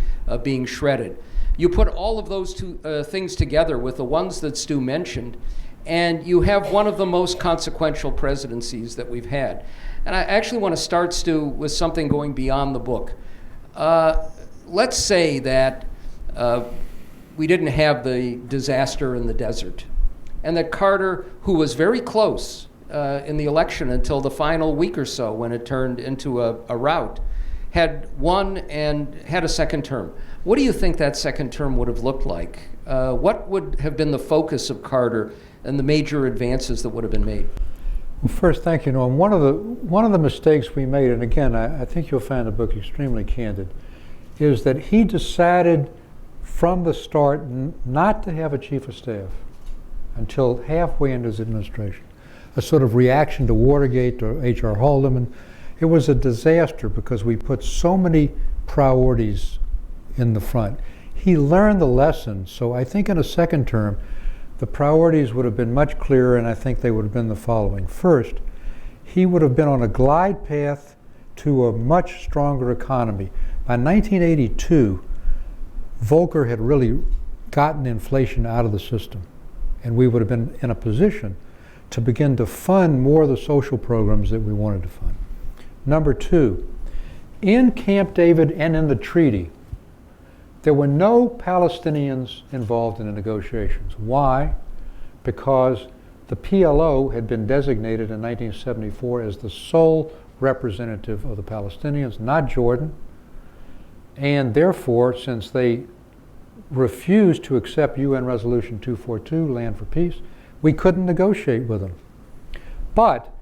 being shredded. You put all of those two things together with the ones that Stu mentioned, and you have one of the most consequential presidencies that we've had. And I actually want to start, Stu, with something going beyond the book. Let's say that we didn't have the disaster in the desert, and that Carter, who was very close in the election until the final week or so when it turned into a rout, had won and had a second term. What do you think that second term would have looked like? What would have been the focus of Carter and the major advances that would have been made? Well, first, thank you, Norm. One of the mistakes we made, and again, I think you'll find the book extremely candid, is that he decided from the start not to have a chief of staff until halfway into his administration. A sort of reaction to Watergate or H.R. Haldeman. It was a disaster because we put so many priorities in the front. He learned the lesson, so I think in a second term, the priorities would have been much clearer, and I think they would have been the following. First, he would have been on a glide path to a much stronger economy. By 1982, Volcker had really gotten inflation out of the system, and we would have been in a position to begin to fund more of the social programs that we wanted to fund. Number two, in Camp David and in the treaty, There were no Palestinians involved in the negotiations. Why? Because the PLO had been designated in 1974 as the sole representative of the Palestinians, not Jordan. And therefore, since they refused to accept UN Resolution 242, Land for Peace, we couldn't negotiate with them. But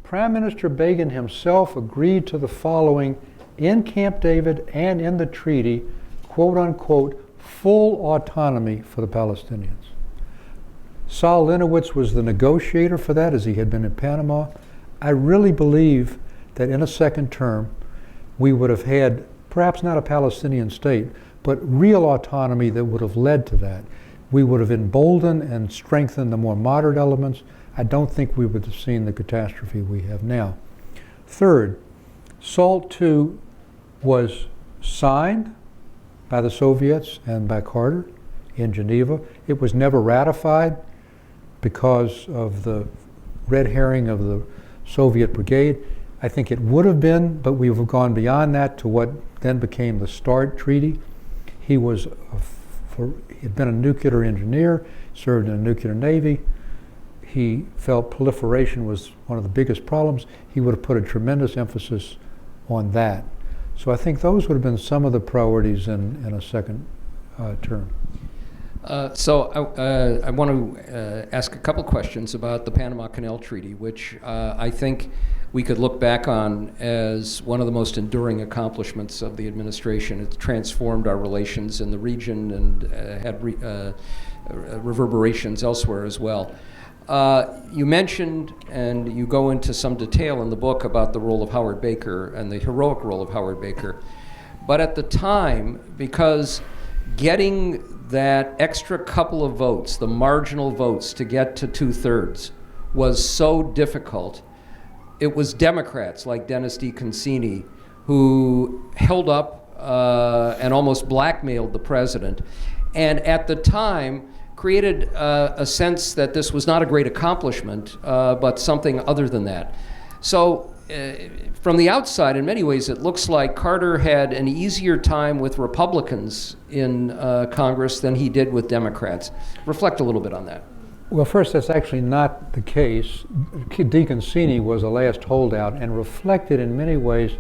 Prime Minister Begin himself agreed to the following in Camp David and in the treaty, quote unquote, full autonomy for the Palestinians. Saul Linowitz was the negotiator for that, as he had been in Panama. I really believe that in a second term, we would have had perhaps not a Palestinian state, but real autonomy that would have led to that. We would have emboldened and strengthened the more moderate elements. I don't think we would have seen the catastrophe we have now. Third, SALT II was signed by the Soviets and by Carter in Geneva. It was never ratified because of the red herring of the Soviet brigade. I think it would have been, but we have gone beyond that to what then became the START Treaty. He had been a nuclear engineer, served in a nuclear navy. He felt proliferation was one of the biggest problems. He would have put a tremendous emphasis on that. So I think those would have been some of the priorities in a second term. So I want to ask a couple questions about the Panama Canal Treaty, which I think we could look back on as one of the most enduring accomplishments of the administration. It's transformed our relations in the region and had reverberations elsewhere as well. You mentioned, and you go into some detail in the book about the role of Howard Baker and the heroic role of Howard Baker. But at the time, because getting that extra couple of votes, the marginal votes to get to 2/3, was so difficult, it was Democrats like Dennis DeConcini who held up and almost blackmailed the president. And at the time, created a sense that this was not a great accomplishment, but something other than that. So from the outside, in many ways, it looks like Carter had an easier time with Republicans in Congress than he did with Democrats. Reflect a little bit on that. Well, first, that's actually not the case. DeConcini was a last holdout and reflected in many ways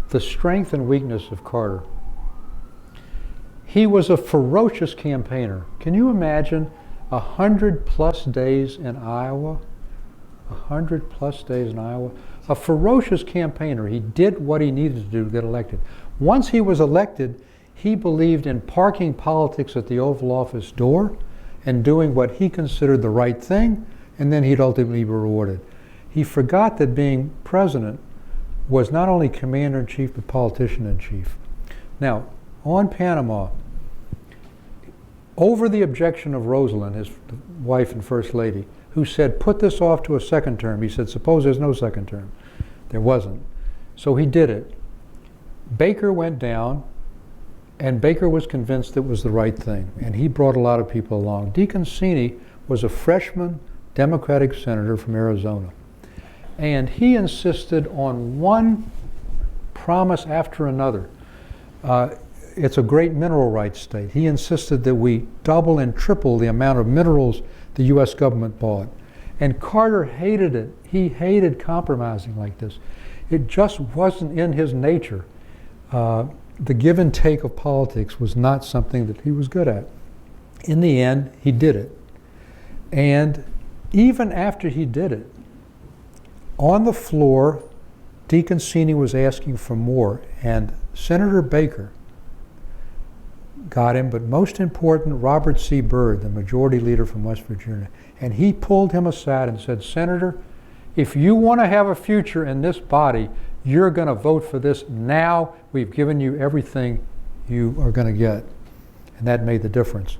the strength and weakness of Carter. He was a ferocious campaigner. Can you imagine 100+ days in Iowa? 100+ days in Iowa? A ferocious campaigner. He did what he needed to do to get elected. Once he was elected, he believed in parking politics at the Oval Office door and doing what he considered the right thing, and then he'd ultimately be rewarded. He forgot that being president was not only commander-in-chief, but politician-in-chief. Now, on Panama, over the objection of Rosalind, his wife and first lady, who said, put this off to a second term. He said, suppose there's no second term. There wasn't. So he did it. Baker went down, and Baker was convinced it was the right thing, and he brought a lot of people along. DeConcini was a freshman Democratic senator from Arizona, and he insisted on one promise after another. It's a great mineral rights state. He insisted that we double and triple the amount of minerals the U.S. government bought. And Carter hated it. He hated compromising like this. It just wasn't in his nature. The give and take of politics was not something that he was good at. In the end, he did it. And even after he did it, on the floor, DeConcini was asking for more, and Senator Baker got him, but most important, Robert C. Byrd, the majority leader from West Virginia, and he pulled him aside and said, Senator, if you want to have a future in this body, you're going to vote for this now. We've given you everything you are going to get. And that made the difference.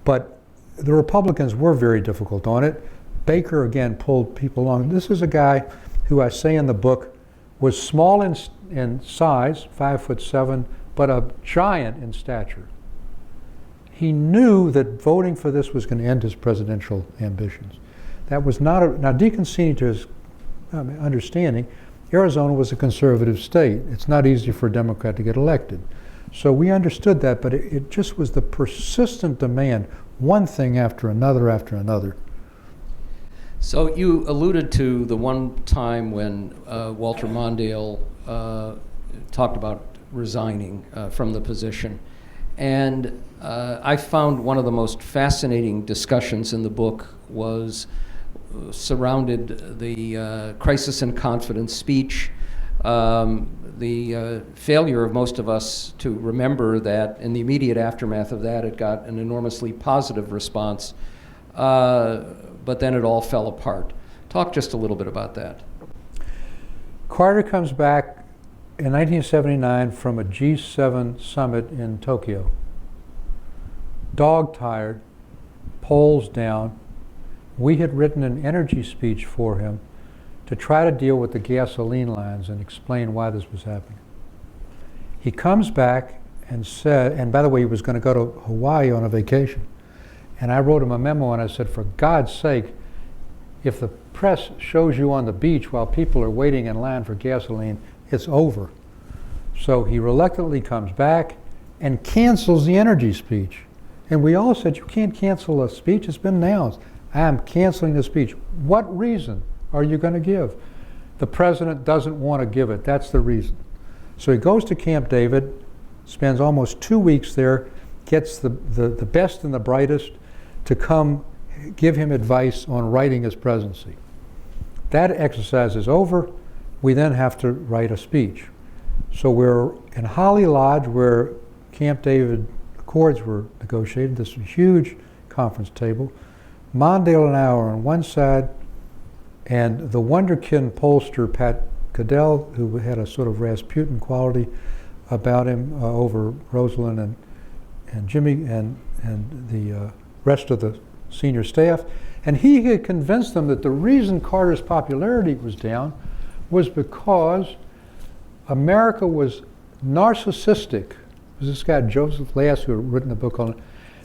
But the Republicans were very difficult on it. Baker, again, pulled people along. This is a guy who, I say in the book, was small in size, 5'7", but a giant in stature. He knew that voting for this was going to end his presidential ambitions. That was not now DeConcini, to his understanding, Arizona was a conservative state. It's not easy for a Democrat to get elected. So we understood that, but it just was the persistent demand, one thing after another after another. So you alluded to the one time when Walter Mondale talked about resigning from the position. And I found one of the most fascinating discussions in the book was surrounded the crisis and confidence speech, the failure of most of us to remember that in the immediate aftermath of that, it got an enormously positive response, but then it all fell apart. Talk just a little bit about that. Carter comes back in 1979 from a G7 summit in Tokyo. Dog-tired, polls down. We had written an energy speech for him to try to deal with the gasoline lines and explain why this was happening. He comes back and said, and by the way, he was going to go to Hawaii on a vacation. And I wrote him a memo and I said, for God's sake, if the press shows you on the beach while people are waiting in line for gasoline, it's over. So he reluctantly comes back and cancels the energy speech. And we all said, you can't cancel a speech, it's been announced. I'm canceling the speech. What reason are you going to give? The president doesn't want to give it, that's the reason. So he goes to Camp David, spends almost 2 weeks there, gets the best and the brightest to come give him advice on writing his presidency. That exercise is over. We then have to write a speech. So we're in Holly Lodge where Camp David Accords were negotiated, this huge conference table. Mondale and I are on one side, and the wonderkin pollster, Pat Caddell, who had a sort of Rasputin quality about him over Rosalind and Jimmy and the rest of the senior staff. And he had convinced them that the reason Carter's popularity was down was because America was narcissistic. There's this guy, Joseph Lass, who had written a book on it,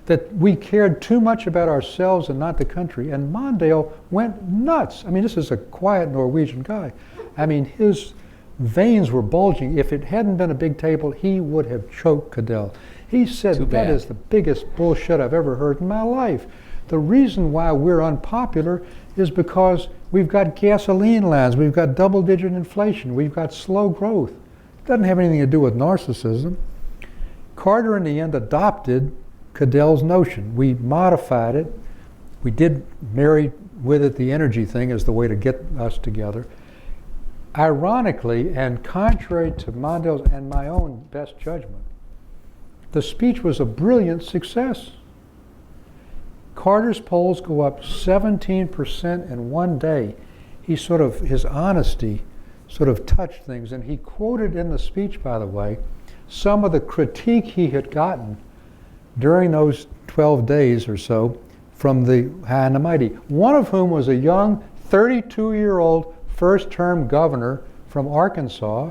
that we cared too much about ourselves and not the country. And Mondale went nuts. I mean, this is a quiet Norwegian guy. I mean, his veins were bulging. If it hadn't been a big table, he would have choked Caddell. He said, that is the biggest bullshit I've ever heard in my life. The reason why we're unpopular is because we've got gasoline lines, we've got double-digit inflation, we've got slow growth. It doesn't have anything to do with narcissism. Carter, in the end, adopted Caddell's notion. We modified it. We did marry with it the energy thing as the way to get us together. Ironically, and contrary to Mondale's and my own best judgment, the speech was a brilliant success. Carter's polls go up 17% in one day. His honesty sort of touched things, and he quoted in the speech, by the way, some of the critique he had gotten during those 12 days or so from the high and the mighty, one of whom was a young 32-year-old first-term governor from Arkansas.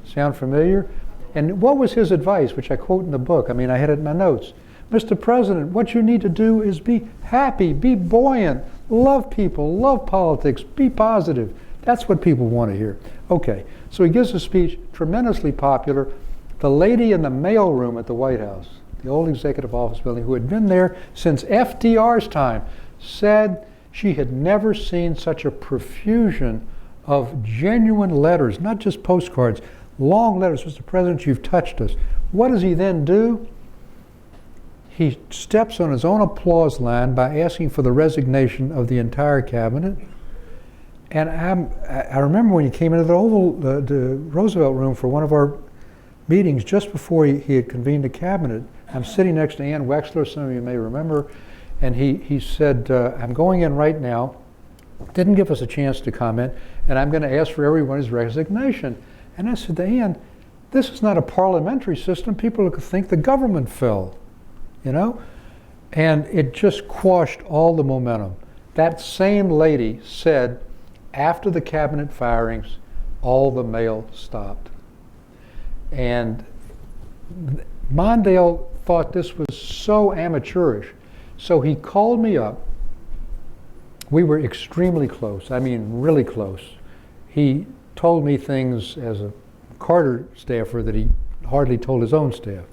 Sound familiar? And what was his advice, which I quote in the book? I mean, I had it in my notes. Mr. President, what you need to do is be happy, be buoyant, love people, love politics, be positive. That's what people want to hear. Okay, so he gives a speech, tremendously popular. The lady in the mailroom at the White House, the old executive office building, who had been there since FDR's time, said she had never seen such a profusion of genuine letters, not just postcards, long letters. Mr. President, you've touched us. What does he then do? He steps on his own applause line by asking for the resignation of the entire cabinet. And I remember when he came into the Roosevelt room for one of our meetings just before he had convened the cabinet. I'm sitting next to Ann Wexler, some of you may remember, and he said, I'm going in right now, didn't give us a chance to comment, and I'm going to ask for everyone's resignation. And I said to Ann, this is not a parliamentary system. People think the government fell, you know? And it just quashed all the momentum. That same lady said, after the cabinet firings, all the mail stopped. And Mondale thought this was so amateurish, so he called me up. We were extremely close, I mean really close. He told me things as a Carter staffer that he hardly told his own staff.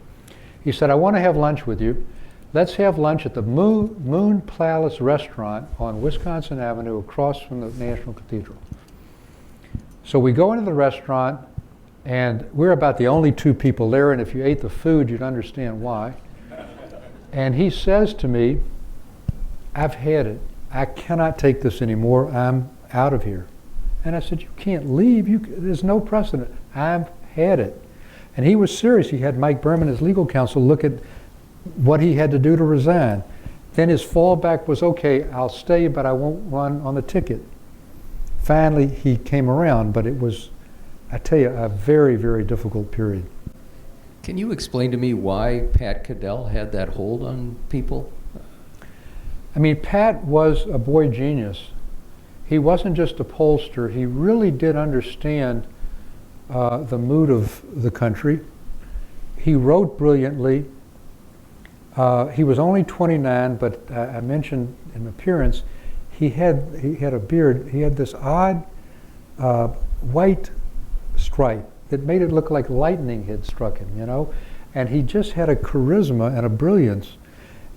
He said, I want to have lunch with you. Let's have lunch at the Moon Palace restaurant on Wisconsin Avenue across from the National Cathedral. So we go into the restaurant, and we're about the only two people there, and if you ate the food, you'd understand why. And he says to me, I've had it. I cannot take this anymore. I'm out of here. And I said, you can't leave. There's no precedent. I've had it. And he was serious. He had Mike Berman, his legal counsel, look at what he had to do to resign. Then his fallback was, okay, I'll stay, but I won't run on the ticket. Finally, he came around, but it was, I tell you, a very, very difficult period. Can you explain to me why Pat Caddell had that hold on people? I mean, Pat was a boy genius. He wasn't just a pollster. He really did understand the mood of the country. He wrote brilliantly. He was only 29, but I mentioned in appearance, he had a beard. He had this odd white stripe that made it look like lightning had struck him, you know? And he just had a charisma and a brilliance.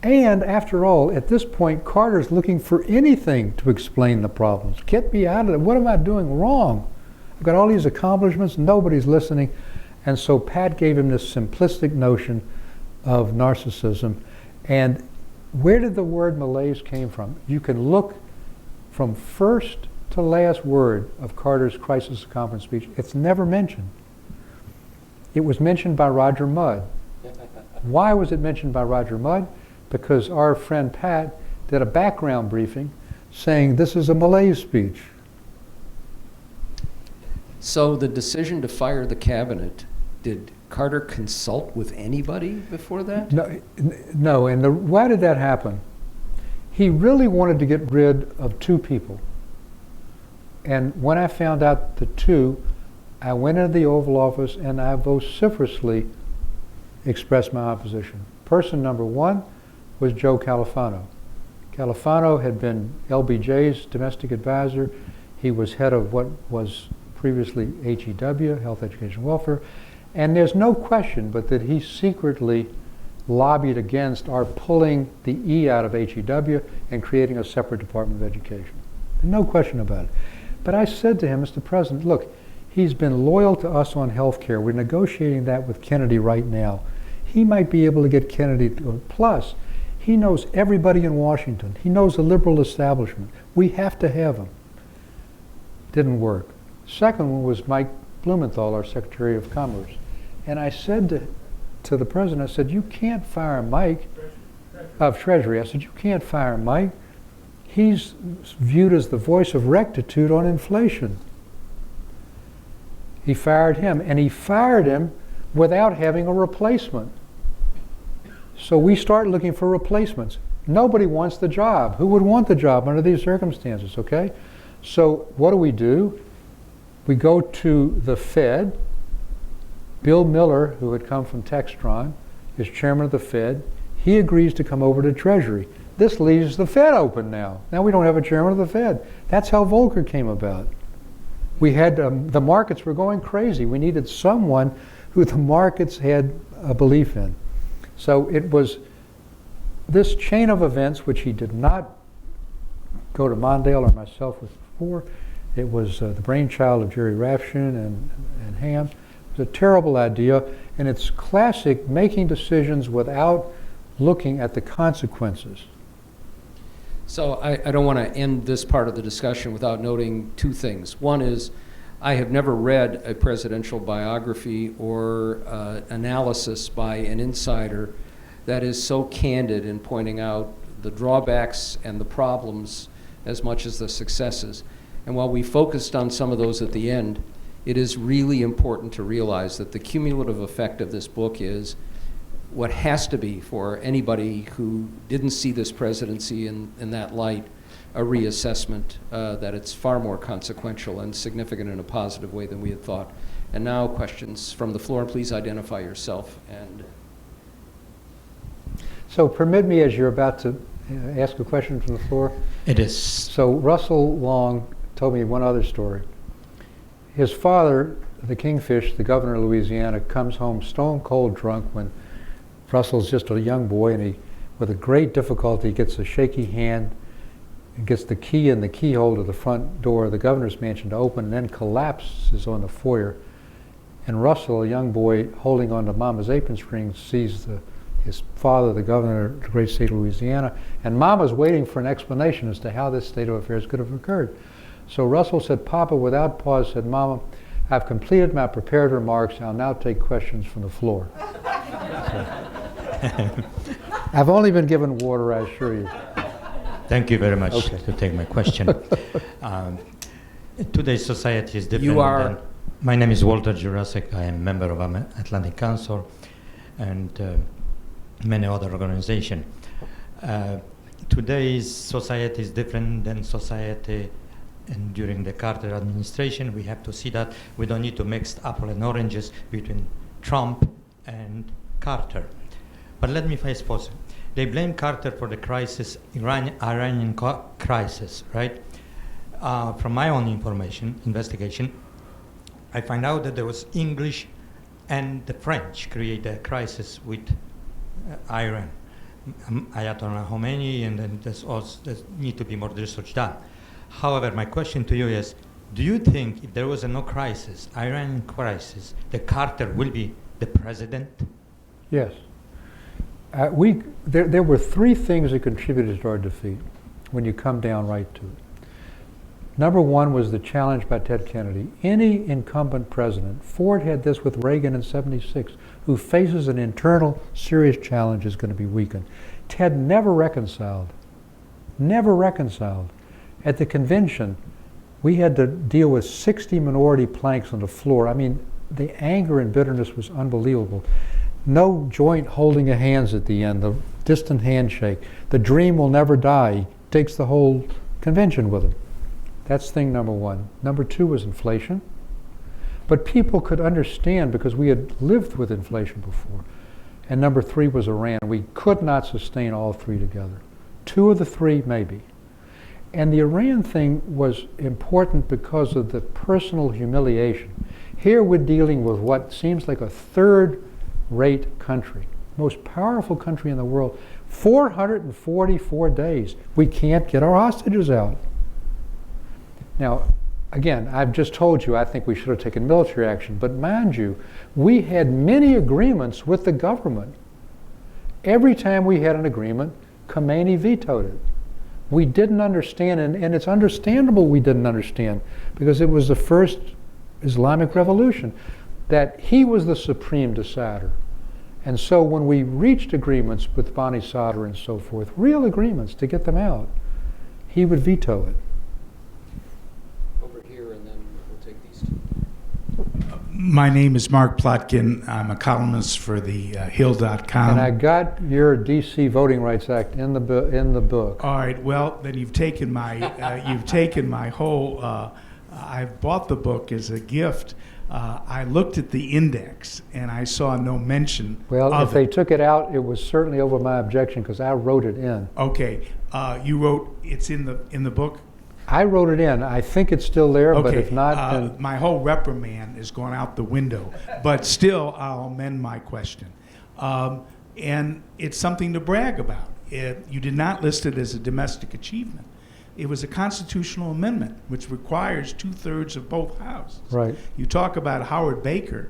And after all, at this point, Carter's looking for anything to explain the problems. Get me out of it. What am I doing wrong? I've got all these accomplishments, nobody's listening. And so Pat gave him this simplistic notion of narcissism. And where did the word malaise came from? You can look from first to last word of Carter's crisis conference speech. It's never mentioned. It was mentioned by Roger Mudd. Why was it mentioned by Roger Mudd? Because our friend Pat did a background briefing saying this is a malaise speech. So the decision to fire the cabinet, did Carter consult with anybody before that? No. And why did that happen? He really wanted to get rid of two people. And when I found out the two, I went into the Oval Office and I vociferously expressed my opposition. Person number one was Joe Califano. Califano had been LBJ's domestic advisor. He was head of what was previously HEW, Health, Education, Welfare. And there's no question but that he secretly lobbied against our pulling the E out of HEW and creating a separate Department of Education. No question about it. But I said to him, Mr. President, look, he's been loyal to us on health care. We're negotiating that with Kennedy right now. He might be able to get Kennedy to, plus, he knows everybody in Washington. He knows the liberal establishment. We have to have him. Didn't work. Second one was Mike Blumenthal, our Secretary of Commerce. And I said to the President, I said, you can't fire Mike, of Treasury. I said, you can't fire Mike. He's viewed as the voice of rectitude on inflation. He fired him, and he fired him without having a replacement. So we start looking for replacements. Nobody wants the job. Who would want the job under these circumstances, okay? So what do? We go to the Fed. Bill Miller, who had come from Textron, is chairman of the Fed. He agrees to come over to Treasury. This leaves the Fed open now. Now we don't have a chairman of the Fed. That's how Volcker came about. We had, the markets were going crazy. We needed someone who the markets had a belief in. So it was this chain of events, which he did not go to Mondale or myself with before. It was the brainchild of Jerry Rafshoon and Ham. It was a terrible idea, and it's classic making decisions without looking at the consequences. So I don't want to end this part of the discussion without noting two things. One is, I have never read a presidential biography or analysis by an insider that is so candid in pointing out the drawbacks and the problems as much as the successes. And while we focused on some of those at the end, it is really important to realize that the cumulative effect of this book is what has to be, for anybody who didn't see this presidency in that light, a reassessment that it's far more consequential and significant in a positive way than we had thought. And now questions from the floor. Please identify yourself. And So permit me, as you're about to ask a question from the floor. It is. So Russell Long told me one other story. His father the Kingfish, the governor of Louisiana, comes home stone cold drunk when Russell's just a young boy, and he, with a great difficulty, gets a shaky hand and gets the key in the keyhole to the front door of the governor's mansion to open, and then collapses on the foyer. And Russell, a young boy holding on to Mama's apron string, sees his father, the governor of the great state of Louisiana, and Mama's waiting for an explanation as to how this state of affairs could have occurred. So Russell said, Papa, without pause, said, Mama, I've completed my prepared remarks. I'll now take questions from the floor. I've only been given water, I assure you. Thank you very much Okay. to take my question. Today's society is different. You are- than, my name is Walter Jurasek. I am a member of Atlantic Council and many other organizations. Today's society is different than society and during the Carter administration. We have to see that we don't need to mix apples and oranges between Trump and Carter. But let me face first. They blame Carter for the crisis, Iranian crisis, right? From my own investigation, I find out that there was English and the French create a crisis with Iran. Ayatollah Khomeini, and then there's need to be more research done. However, my question to you is, do you think if there was no crisis, Iranian crisis, the Carter will be the president? Yes. There were three things that contributed to our defeat when you come down right to it. Number one was the challenge by Ted Kennedy. Any incumbent president, Ford had this with Reagan in '76, who faces an internal serious challenge is going to be weakened. Ted never reconciled. Never reconciled. At the convention, we had to deal with 60 minority planks on the floor. I mean, the anger and bitterness was unbelievable. No joint holding of hands at the end, the distant handshake. The dream will never die. He takes the whole convention with him. That's thing number one. Number two was inflation. But people could understand because we had lived with inflation before. And number three was Iran. We could not sustain all three together. Two of the three, maybe. And the Iran thing was important because of the personal humiliation. Here we're dealing with what seems like a third-rate country, most powerful country in the world. 444 days, we can't get our hostages out. Now, again, I've just told you I think we should have taken military action, but mind you, we had many agreements with the government. Every time we had an agreement, Khomeini vetoed it. We didn't understand, and it's understandable we didn't understand, because it was the first Islamic revolution, that he was the supreme decider. And so when we reached agreements with Bani Sadr and so forth, real agreements to get them out, he would veto it. Over here, and then we'll take these two. My name is Mark Plotkin. I'm a columnist for the Hill.com. And I got your D.C. Voting Rights Act in the book. All right. Well, then you've taken my whole. I've bought the book as a gift. I looked at the index and I saw no mention. Well, of if they it. took it out, it was certainly over my objection because I wrote it in. Okay. You wrote it's in the book. I wrote it in. I think it's still there, but Okay. if not, then My whole reprimand has gone out the window, but still, I'll amend my question. And it's something to brag about. You did not list it as a domestic achievement. It was a constitutional amendment, which requires 2/3 of both houses. right. You talk about Howard Baker.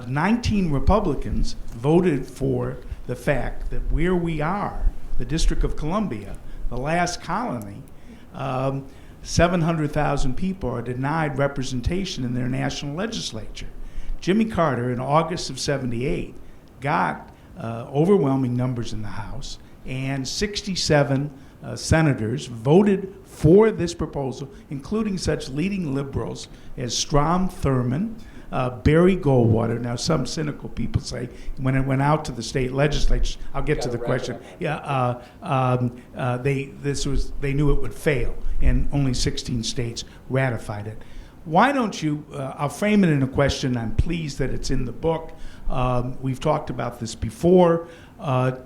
19 Republicans voted for the fact that where we are, the District of Columbia, the last colony, 700,000 people are denied representation in their national legislature. Jimmy Carter, in August of '78, got overwhelming numbers in the House, and 67 senators voted for this proposal, including such leading liberals as Strom Thurmond, Barry Goldwater. Now, some cynical people say when it went out to the state legislatures, I'll get to the question. Yeah, they knew it would fail, and only 16 states ratified it. Why don't you? I'll frame it in a question. I'm pleased that it's in the book. We've talked about this before.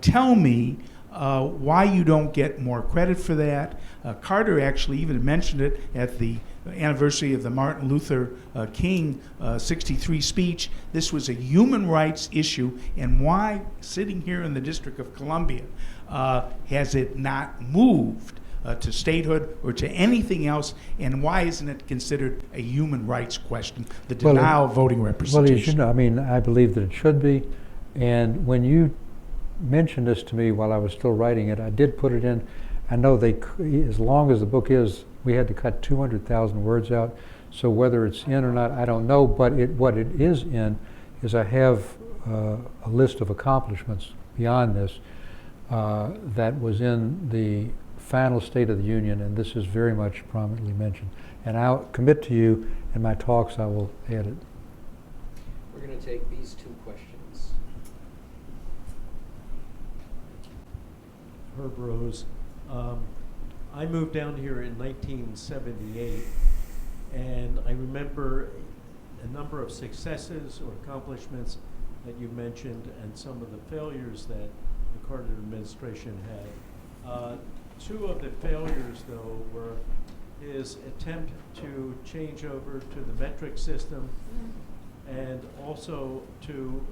Tell me why you don't get more credit for that. Carter actually even mentioned it at the anniversary of the Martin Luther King 63 speech. This was a human rights issue, and why, sitting here in the District of Columbia, has it not moved to statehood or to anything else, and why isn't it considered a human rights question, the denial of voting representation? Well, as you know, I mean, I believe that it should be, and when you mentioned this to me while I was still writing it, I did put it in. I know as long as the book is, we had to cut 200,000 words out, so whether it's in or not, I don't know, but what it is in is I have a list of accomplishments beyond this that was in the final State of the Union, and this is very much prominently mentioned. And I'll commit to you, in my talks I will add it. We're going to take these two questions. Herb Rose. I moved down here in 1978, and I remember a number of successes or accomplishments that you mentioned and some of the failures that the Carter administration had. Two of the failures, though, were his attempt to change over to the metric system and also to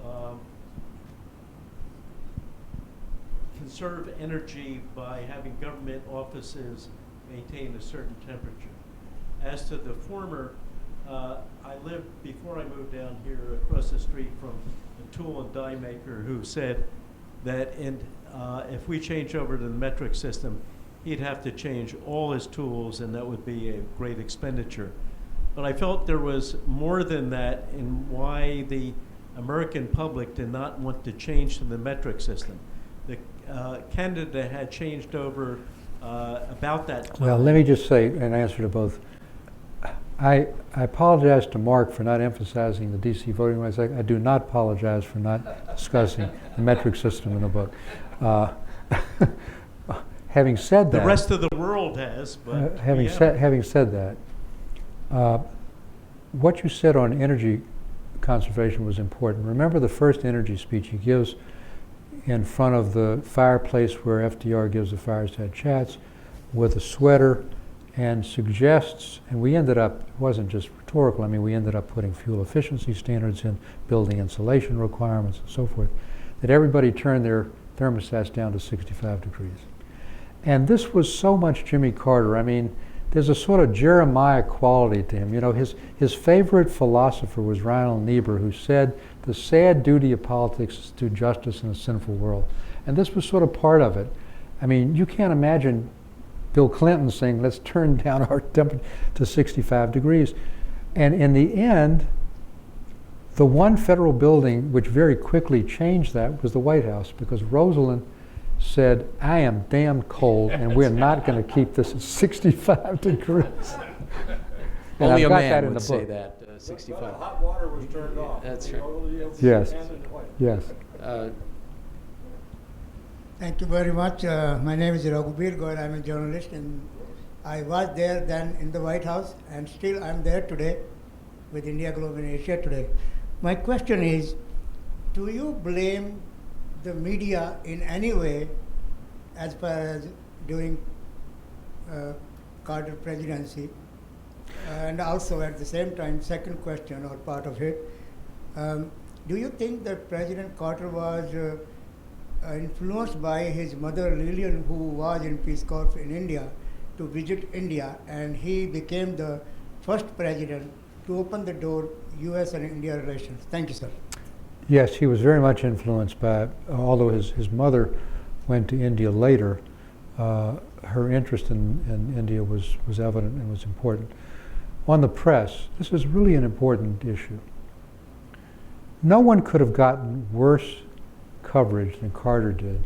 conserve energy by having government offices maintain a certain temperature. As to the former, I lived, before I moved down here, across the street from a tool and die maker who said that if we change over to the metric system, he'd have to change all his tools, and that would be a great expenditure. But I felt there was more than that in why the American public did not want to change to the metric system. The candidate had changed over about that time. Well, let me just say, in answer to both, I apologize to Mark for not emphasizing the DC Voting Rights Act. I do not apologize for not discussing the metric system in the book. Having said that, the rest of the world has, but having said that, what you said on energy conservation was important. Remember the first energy speech he gives in front of the fireplace where FDR gives the fireside chats with a sweater and suggests, and we ended up, it wasn't just rhetorical, I mean, we ended up putting fuel efficiency standards in, building insulation requirements and so forth, that everybody turn their thermostats down to 65 degrees. And this was so much Jimmy Carter. I mean, there's a sort of Jeremiah quality to him. You know, his favorite philosopher was Reinhold Niebuhr, who said, the sad duty of politics is to do justice in a sinful world. And this was sort of part of it. I mean, you can't imagine Bill Clinton saying, let's turn down our temperature to 65 degrees. And in the end, the one federal building which very quickly changed that was the White House, because Roosevelt said, I am damn cold, and we're not going to keep this at 65 degrees. And Only I've a got that man in would the say book. that, 65. Well, the hot water was turned off. That's right. Yes, yes. Thank you very much. My name is Raghubir Goyal. I'm a journalist, and I was there then in the White House, and still I'm there today with India Globe in Asia Today. My question is, do you blame the media in any way as far as during Carter presidency? And also at the same time, second question or part of it, do you think that President Carter was influenced by his mother Lillian, who was in Peace Corps in India, to visit India, and he became the first president to open the door US and India relations? Thank you, sir. Yes, he was very much influenced by, although his mother went to India later, her interest in India was evident and was important. On the press, this is really an important issue. No one could have gotten worse coverage than Carter did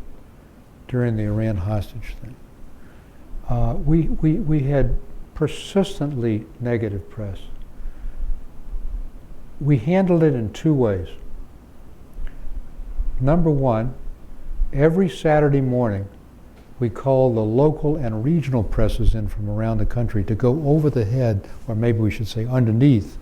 during the Iran hostage thing. We had persistently negative press. We handled it in two ways. Number one, every Saturday morning, we called the local and regional presses in from around the country to go over the head, or maybe we should say underneath,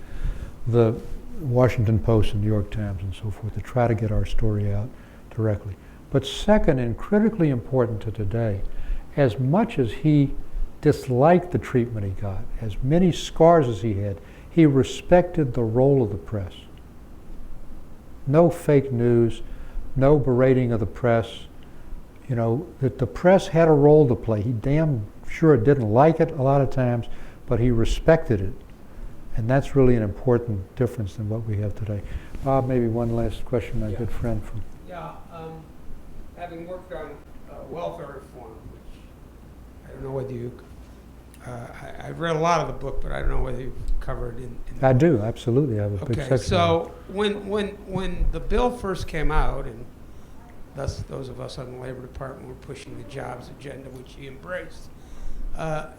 the Washington Post and New York Times and so forth, to try to get our story out directly. But second, and critically important to today, as much as he disliked the treatment he got, as many scars as he had, he respected the role of the press. No fake news, no berating of the press. You know, that the press had a role to play. He damn sure didn't like it a lot of times, but he respected it. And that's really an important difference than what we have today. Bob, maybe one last question, my good friend from. Yeah, having worked on welfare reform, which I don't know whether you, I've read a lot of the book, but I don't know whether you've covered in I do, absolutely. I have a big section. Okay, so when the bill first came out, and thus those of us on the Labor Department were pushing the jobs agenda, which he embraced,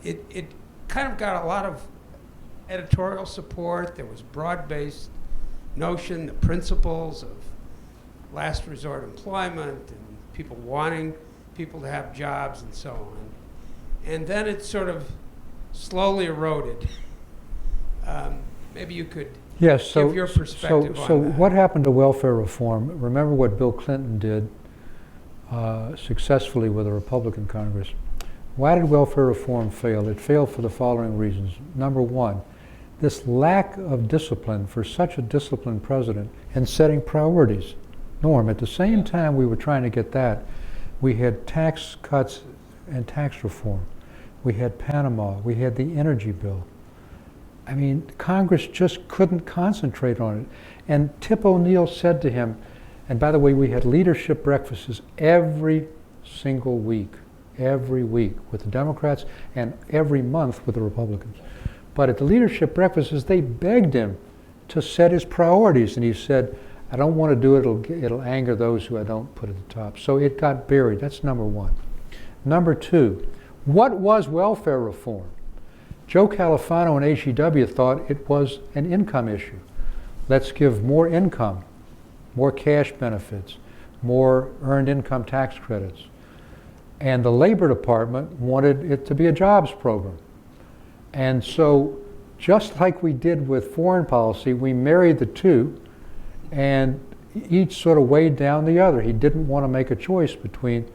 it kind of got a lot of editorial support. There was broad-based notion, the principles of last resort employment and people wanting people to have jobs and so on. And then it sort of slowly eroded. Maybe you could Yes, give your perspective so on that. what happened to welfare reform? Remember what Bill Clinton did successfully with a Republican Congress. Why did welfare reform fail? It failed for the following reasons. Number one, this lack of discipline for such a disciplined president in setting priorities. Norm, at the same time we were trying to get that, we had tax cuts and tax reform. We had Panama. We had the energy bill. I mean, Congress just couldn't concentrate on it. And Tip O'Neill said to him, and by the way, we had leadership breakfasts every single week with the Democrats and every month with the Republicans. But at the leadership breakfasts, they begged him to set his priorities. And he said, I don't want to do it, it'll anger those who I don't put at the top. So it got buried. That's number one. Number two, what was welfare reform? Joe Califano and HEW thought it was an income issue. Let's give more income, more cash benefits, more earned income tax credits. And the Labor Department wanted it to be a jobs program. And so, just like we did with foreign policy, we married the two, and each sort of weighed down the other. He didn't want to make a choice between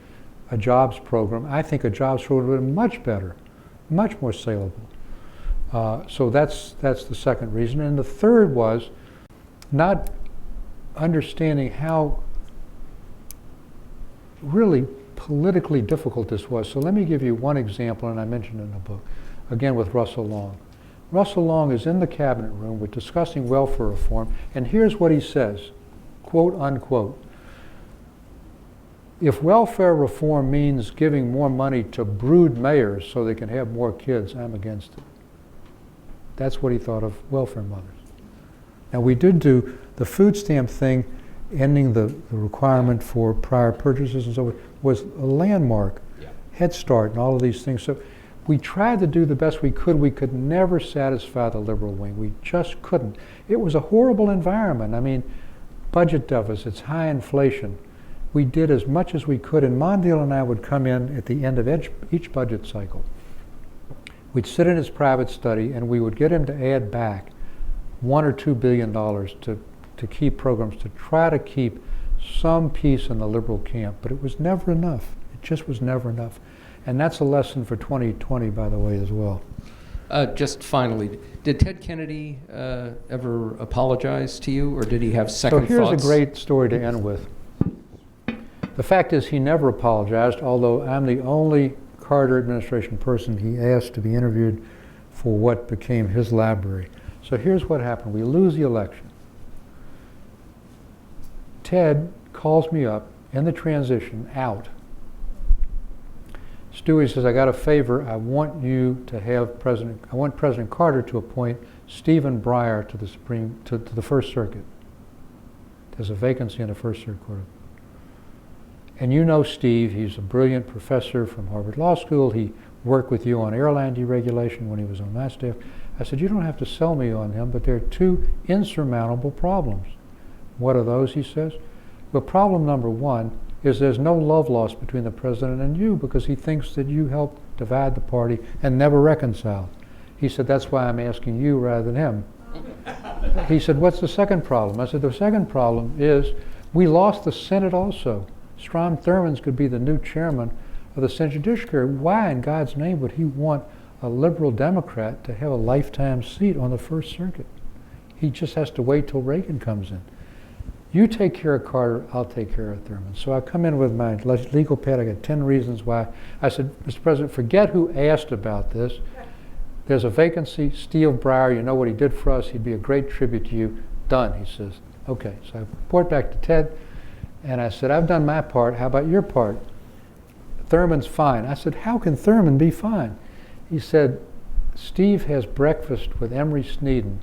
a jobs program. I think a jobs program would have been much better, much more saleable. So that's the second reason. And the third was not understanding how really politically difficult this was. So let me give you one example, and I mentioned it in the book, again with Russell Long. Russell Long is in the cabinet room, we're discussing welfare reform, and here's what he says, quote unquote, if welfare reform means giving more money to brood mayors so they can have more kids, I'm against it. That's what he thought of welfare mothers. Now we did do the food stamp thing, ending the requirement for prior purchases and so forth, was a landmark. Yeah. Head Start and all of these things. So we tried to do the best we could. We could never satisfy the liberal wing. We just couldn't. It was a horrible environment. I mean, budget deficits, high inflation. We did as much as we could, and Mondale and I would come in at the end of each budget cycle. We'd sit in his private study, and we would get him to add back $1 or $2 billion to keep programs, to try to keep some peace in the liberal camp, but it was never enough. It just was never enough. And that's a lesson for 2020, by the way, as well. Just finally, did Ted Kennedy ever apologize to you, or did he have second thoughts? So here's a great story to end with. The fact is he never apologized, although I'm the only Carter administration person he asked to be interviewed for what became his library. So here's what happened. We lose the election. Ted calls me up in the transition out. Stewie says, I got a favor. I want President Carter to appoint Stephen Breyer to the First Circuit. There's a vacancy in the First Circuit Court. And you know Steve, he's a brilliant professor from Harvard Law School. He worked with you on airline deregulation when he was on my staff. I said, you don't have to sell me on him, but there are two insurmountable problems. What are those, he says? Well, problem number one is there's no love lost between the president and you because he thinks that you helped divide the party and never reconciled. He said, that's why I'm asking you rather than him. He said, what's the second problem? I said, the second problem is we lost the Senate also. Strom Thurmond's could be the new chairman of the Senate Judiciary. Why in God's name would he want a liberal Democrat to have a lifetime seat on the First Circuit? He just has to wait till Reagan comes in. You take care of Carter, I'll take care of Thurmond. So I come in with my legal pad. I got 10 reasons why. I said, Mr. President, forget who asked about this. There's a vacancy. Steve Breyer, you know what he did for us. He'd be a great tribute to you. Done, he says. Okay, so I report back to Ted, and I said, I've done my part. How about your part? Thurmond's fine. I said, how can Thurmond be fine? He said, Steve has breakfast with Emory Sneeden,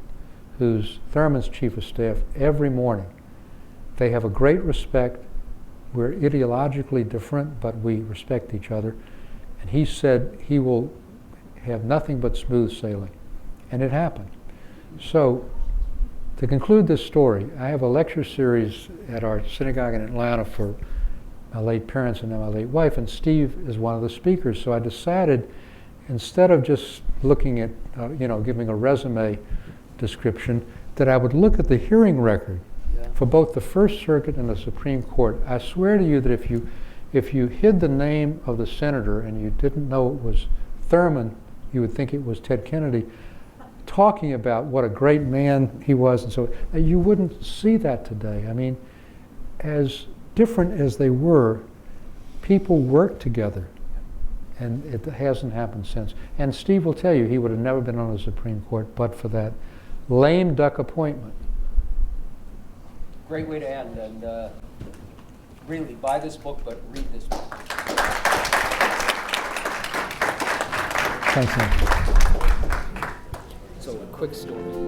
who's Thurmond's chief of staff, every morning. They have a great respect. We're ideologically different, but we respect each other. And he said he will have nothing but smooth sailing. And it happened. So, to conclude this story, I have a lecture series at our synagogue in Atlanta for my late parents and now my late wife, and Steve is one of the speakers. So I decided, instead of just looking at, giving a resume description, that I would look at the hearing record for both the First Circuit and the Supreme Court. I swear to you that if you hid the name of the senator and you didn't know it was Thurmond, you would think it was Ted Kennedy, talking about what a great man he was, and so you wouldn't see that today. I mean, as different as they were, people worked together, and it hasn't happened since. And Steve will tell you he would have never been on the Supreme Court but for that lame duck appointment. Great way to end, and really buy this book, but read this book. Thank you. So a quick story.